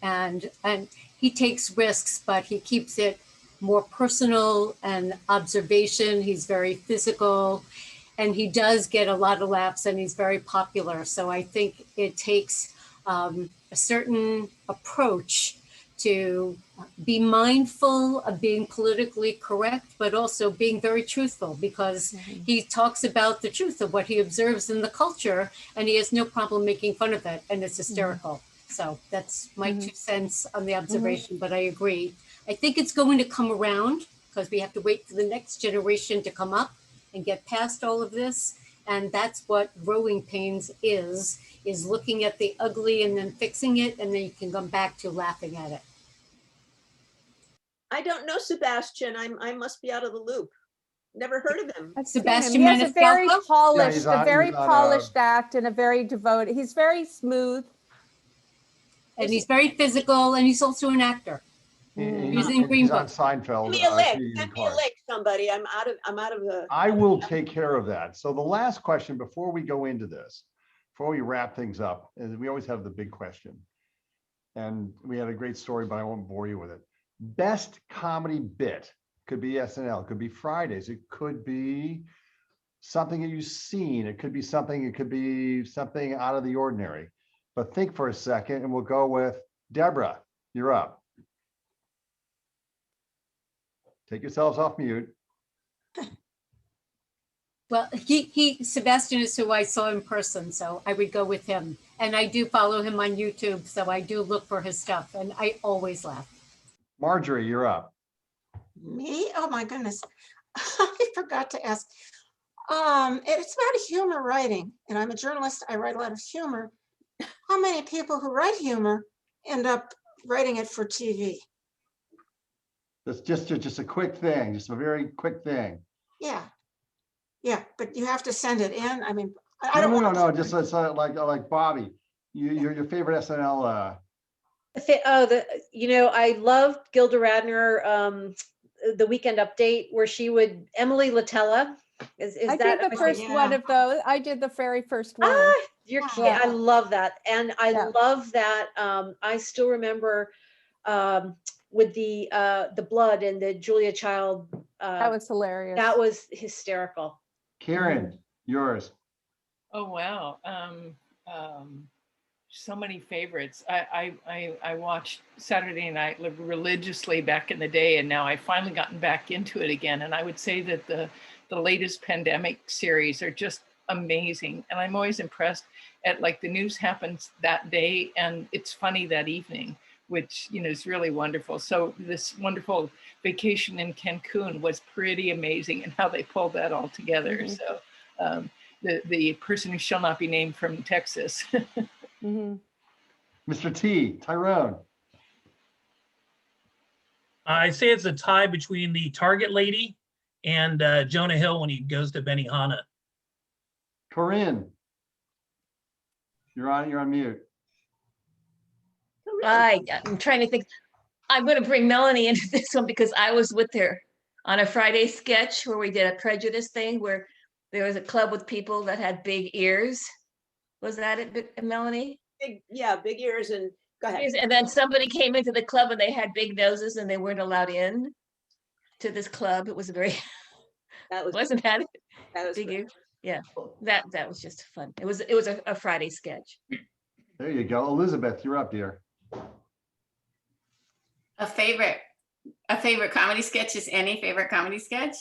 and he takes risks, but he keeps it more personal and observation. He's very physical, and he does get a lot of laughs, and he's very popular. So I think it takes a certain approach to be mindful of being politically correct, but also being very truthful, because he talks about the truth of what he observes in the culture, and he has no problem making fun of it, and it's hysterical. So that's my 2 cents on the observation, but I agree. I think it's going to come around, because we have to wait for the next generation to come up and get past all of this. And that's what growing pains is looking at the ugly and then fixing it, and then you can come back to laughing at it. I don't know Sebastian. I must be out of the loop. Never heard of him. Sebastian He has a very Maniscalco? polished, polished act, and a very devoted. He's very smooth. And he's very physical, and he's also an actor. He's in Green He's on Book. Seinfeld. Send me a link, Keating send me a Clark. link, somebody. I'm out of the. I will take care of that. So the last question before we go into this, before we wrap things up, is we always have the big question. And we had a great story, but I won't bore you with it. Best comedy bit. Could be SNL, it could be Fridays, it could be something that you've seen, it could be something out of the ordinary. But think for a second and we'll go with Deborah, you're up. Take yourselves off mute. Well, Sebastian is who I saw in person, so I would go with him. And I do follow him on YouTube, so I do look for his stuff, and I always laugh. Marjorie, you're up. Me? Oh my goodness. I forgot to ask. It's about humor writing, and I'm a journalist. I write a lot of humor. How many people who write humor end up writing it for TV? That's just a quick thing, just a very quick thing. Yeah. Yeah, but you have to send it in. I mean, I don't No, just like Bobby, your favorite SNL. I loved Gilda Radner, the Weekend Update, where she would, Emily Latella. I did the first one of those. I did the very first one. You're kidding. I love that. And I love that. I still remember with the blood and the Julia Child. That was hilarious. That was hysterical. Karen, yours. Oh, wow. So many favorites. I watched Saturday Night Live religiously back in the day, and now I've finally gotten back into it again. And I would say that the latest pandemic series are just amazing. And I'm always impressed at like the news happens that day and it's funny that evening, which, is really wonderful. So this wonderful vacation in Cancun was pretty amazing and how they pulled that all together. Mm-hmm. So the person who shall not be named from Texas. Mm-hmm. Mr. T, Tyrone. I say it's a tie between the Target lady and Jonah Hill when he goes to Benihana. Corinne. You're on mute. I'm trying to think. I'm going to bring Melanie into this one because I was with her on a Friday sketch where we did a prejudice thing where there was a club with people that had big ears. Was that it, Melanie? Big ears, and go ahead. And then somebody came into the club and they had big noses and they weren't allowed in to this club. It was wasn't that it? That was big great. ears. Yeah, that was just fun. It was a Friday sketch. There you go. Elizabeth, you're up, dear. A favorite comedy sketch is any favorite comedy sketch?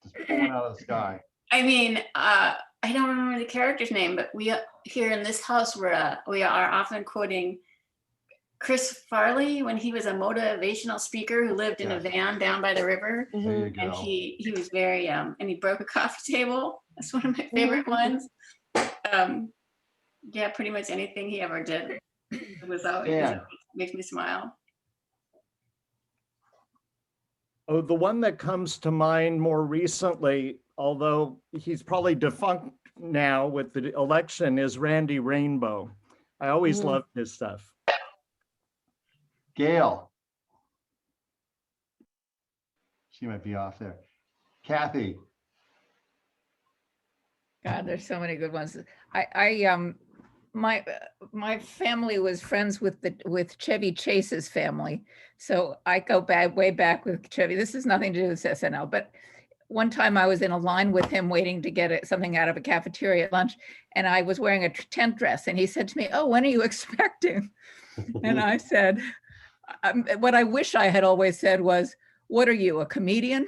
Just pulling out of the sky. I mean, I don't remember the character's name, but we here in this house, we are often quoting Chris Farley when he was a motivational speaker who lived in a van down by the river. There you go. And he was very, and he broke a coffee table. That's one of my favorite ones. Yeah, pretty much anything he ever did. It was always makes me smile. Oh, the one that comes to mind more recently, although he's probably defunct now with the election, is Randy Rainbow. I always loved his stuff. Gail. She might be off there. Kathy. God, there's so many good ones. My family was friends with Chevy Chase's family, so I go way back with Chevy. This has nothing to do with SNL, but one time I was in a line with him waiting to get something out of a cafeteria at lunch, and I was wearing a tent dress, and he said to me, "Oh, when are you expecting?" And I said, what I wish I had always said was, "What are you, a comedian?"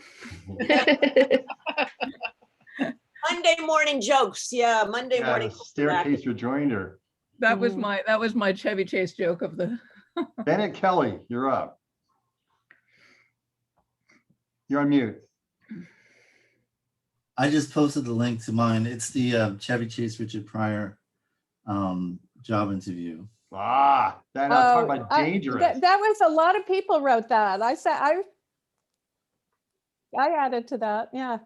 Monday morning jokes. Yeah, Monday morning. Staircase rejoinder. That was my Chevy Chase joke of the. Bennett Kelly, you're up. You're on mute. I just posted the link to mine. It's the Chevy Chase Richard Pryor job interview. Talk about dangerous. That was a lot of people wrote that. I added to that. Yeah.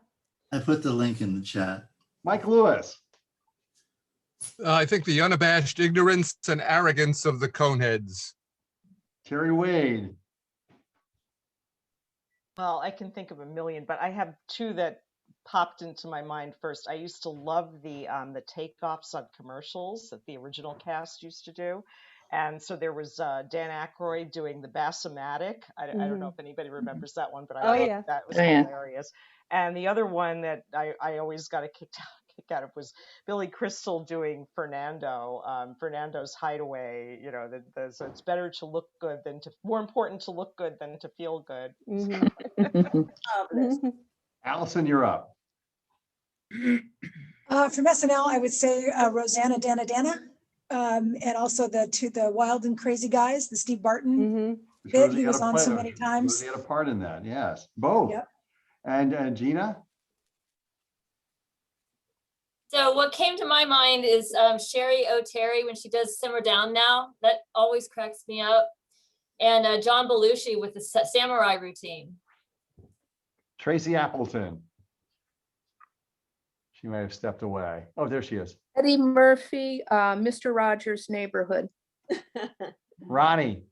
I put the link in the chat. Mike Lewis. I think the unabashed ignorance and arrogance of the Coneheads. Terry Wade. Well, I can think of a million, but I have two that popped into my mind first. I used to love the takeoffs on commercials that the original cast used to do. And so there was Dan Aykroyd doing the Bassomatic. I don't know if anybody remembers that one, but I Oh, thought yeah. that was Oh, yeah. hilarious. And the other one that I always got a kick out of was Billy Crystal doing Fernando, Fernando's Hideaway. You know, so it's better to look good than more important to look good than to feel good. Marvelous. Allison, you're up. From SNL, I would say Rosanna Dana, and also the Wild and Crazy Guys, the Steve Barton bit. He was on so many times. Rosie had a part in that. Yes, both. Yep. And Gina. So what came to my mind is Sherry O'Terry when she does Simmer Down Now. That always cracks me up. And John Belushi with the samurai routine. Tracy Appleton. She might have stepped away. Oh, there she is. Eddie Murphy, Mr. Rogers' Neighborhood. Ronnie.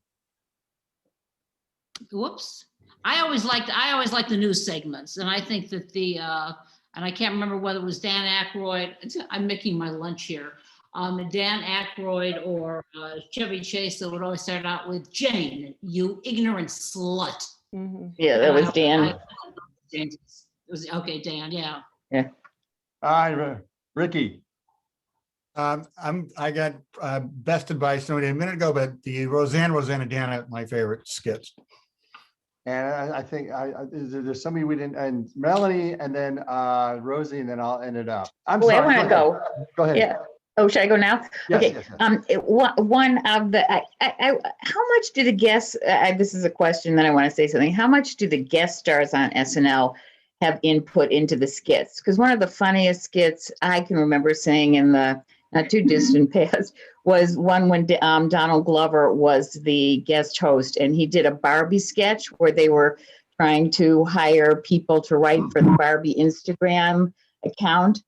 Whoops. I always liked the news segments, and I think that and I can't remember whether it was Dan Aykroyd. I'm making my lunch here. Dan Aykroyd or Chevy Chase that would always start out with, "Jane, you ignorant slut." Yeah, that was Dan. It was okay, Dan. Yeah. Yeah. All right, Ricky. I got bested by somebody a minute ago, but the Rosanna Dana, my favorite skits. And I think there's somebody we didn't, and Melanie, and then Rosie, and then I'll end it up. I'm Oh, sorry. I want to go. Go ahead. Yeah. Oh, should I go now? Yes, Okay. yes, One of the, how much do the guests, this is a question that I want to say something. How much do the guest stars on SNL have input into the skits? Because one of the funniest skits I can remember seeing in the not too distant past was one when Donald Glover was the guest host, and he did a Barbie sketch where they were trying to hire people to write for the Barbie Instagram account.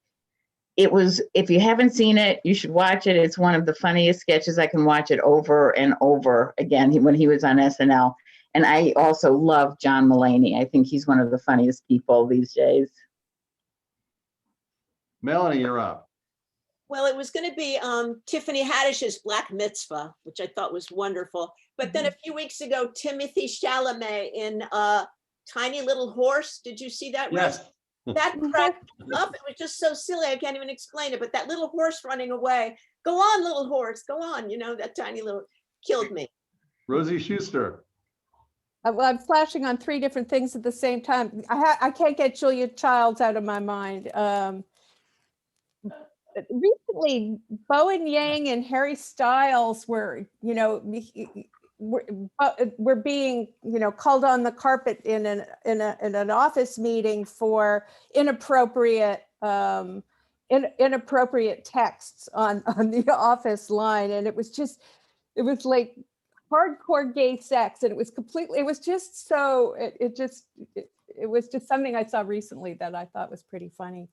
It was, if you haven't seen it, you should watch it. It's one of the funniest sketches. I can watch it over and over again when he was on SNL. And I also love John Mulaney. I think he's one of the funniest people these days. Melanie, you're up. Well, it was going to be Tiffany Haddish's Black Mitzvah, which I thought was wonderful. But then a few weeks ago, Timothy Chalamet in Tiny Little Horse. Did you see that? Yes. That cracked me up. It was just so silly. I can't even explain it. But that little horse running away. Go on, little horse. Go on. You know, that tiny little killed me. Rosie Schuster. Well, I'm flashing on three different things at the same time. I can't get Julia Childs out of my mind. Recently, Bowen Yang and Harry Styles were, were being, called on the carpet in an office meeting for inappropriate texts on the office line, and it was like hardcore gay sex, and it was just something I saw recently that I thought was pretty funny.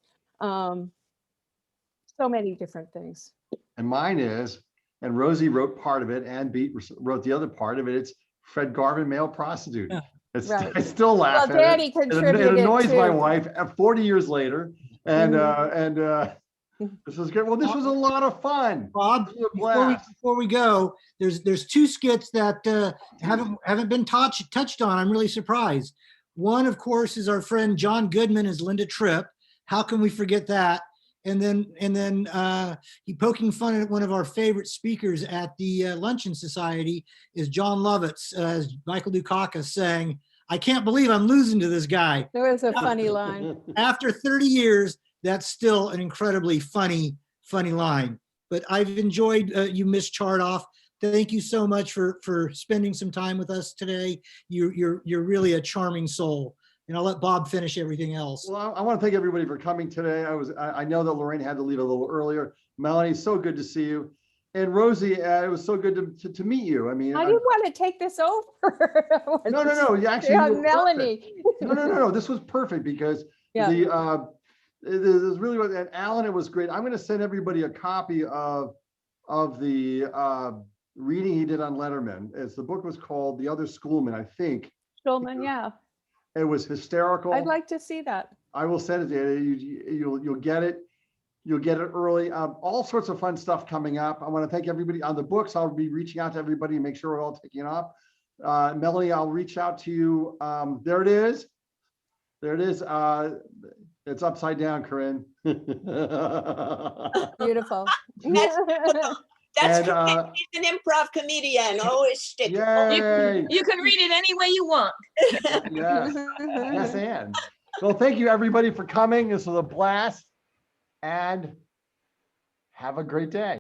So many different things. And mine is, and Rosie wrote part of it, and Beat wrote the other part of it. It's Fred Garvin, male prostitute. It's, Right. I still laugh Well, at Danny it. contributed It annoys my too. wife 40 years later. And this was great. Well, this was a lot of fun. Bob, before we go, there's two skits that haven't been touched on. I'm really surprised. One, of course, is our friend John Goodman as Linda Tripp. How can we forget that? And then he poking fun at one of our favorite speakers at the Luncheon Society is John Lovitz as Michael Dukakis saying, "I can't believe I'm losing to this guy." There was a funny line. After 30 years, that's still an incredibly funny line. But I've enjoyed you, Miss Chartoff. Thank you so much for spending some time with us today. You're really a charming soul. And I'll let Bob finish everything else. Well, I want to thank everybody for coming today. I know that Laraine had to leave a little earlier. Melanie, so good to see you. And Rosie, it was so good to meet you. I mean, I didn't want to take this over. No. You actually, Yeah, you were Melanie. No. This was perfect because Yeah. it was really, and Alan, it was great. I'm going to send everybody a copy of the reading he did on Letterman. The book was called The Other Schoolman, I think. Schulman, yeah. It was hysterical. I'd like to see that. I will send it to you. You'll get it. You'll get it early. All sorts of fun stuff coming up. I want to thank everybody on the books. I'll be reaching out to everybody and make sure we're all taking it up. Melanie, I'll reach out to you. There it is. There it is. It's upside down, Corinne. Beautiful. That's he's an improv comedian. Always stick. You can read it any way you want. Yes. Yes, and. Well, thank you everybody for coming. This was a blast. And have a great day.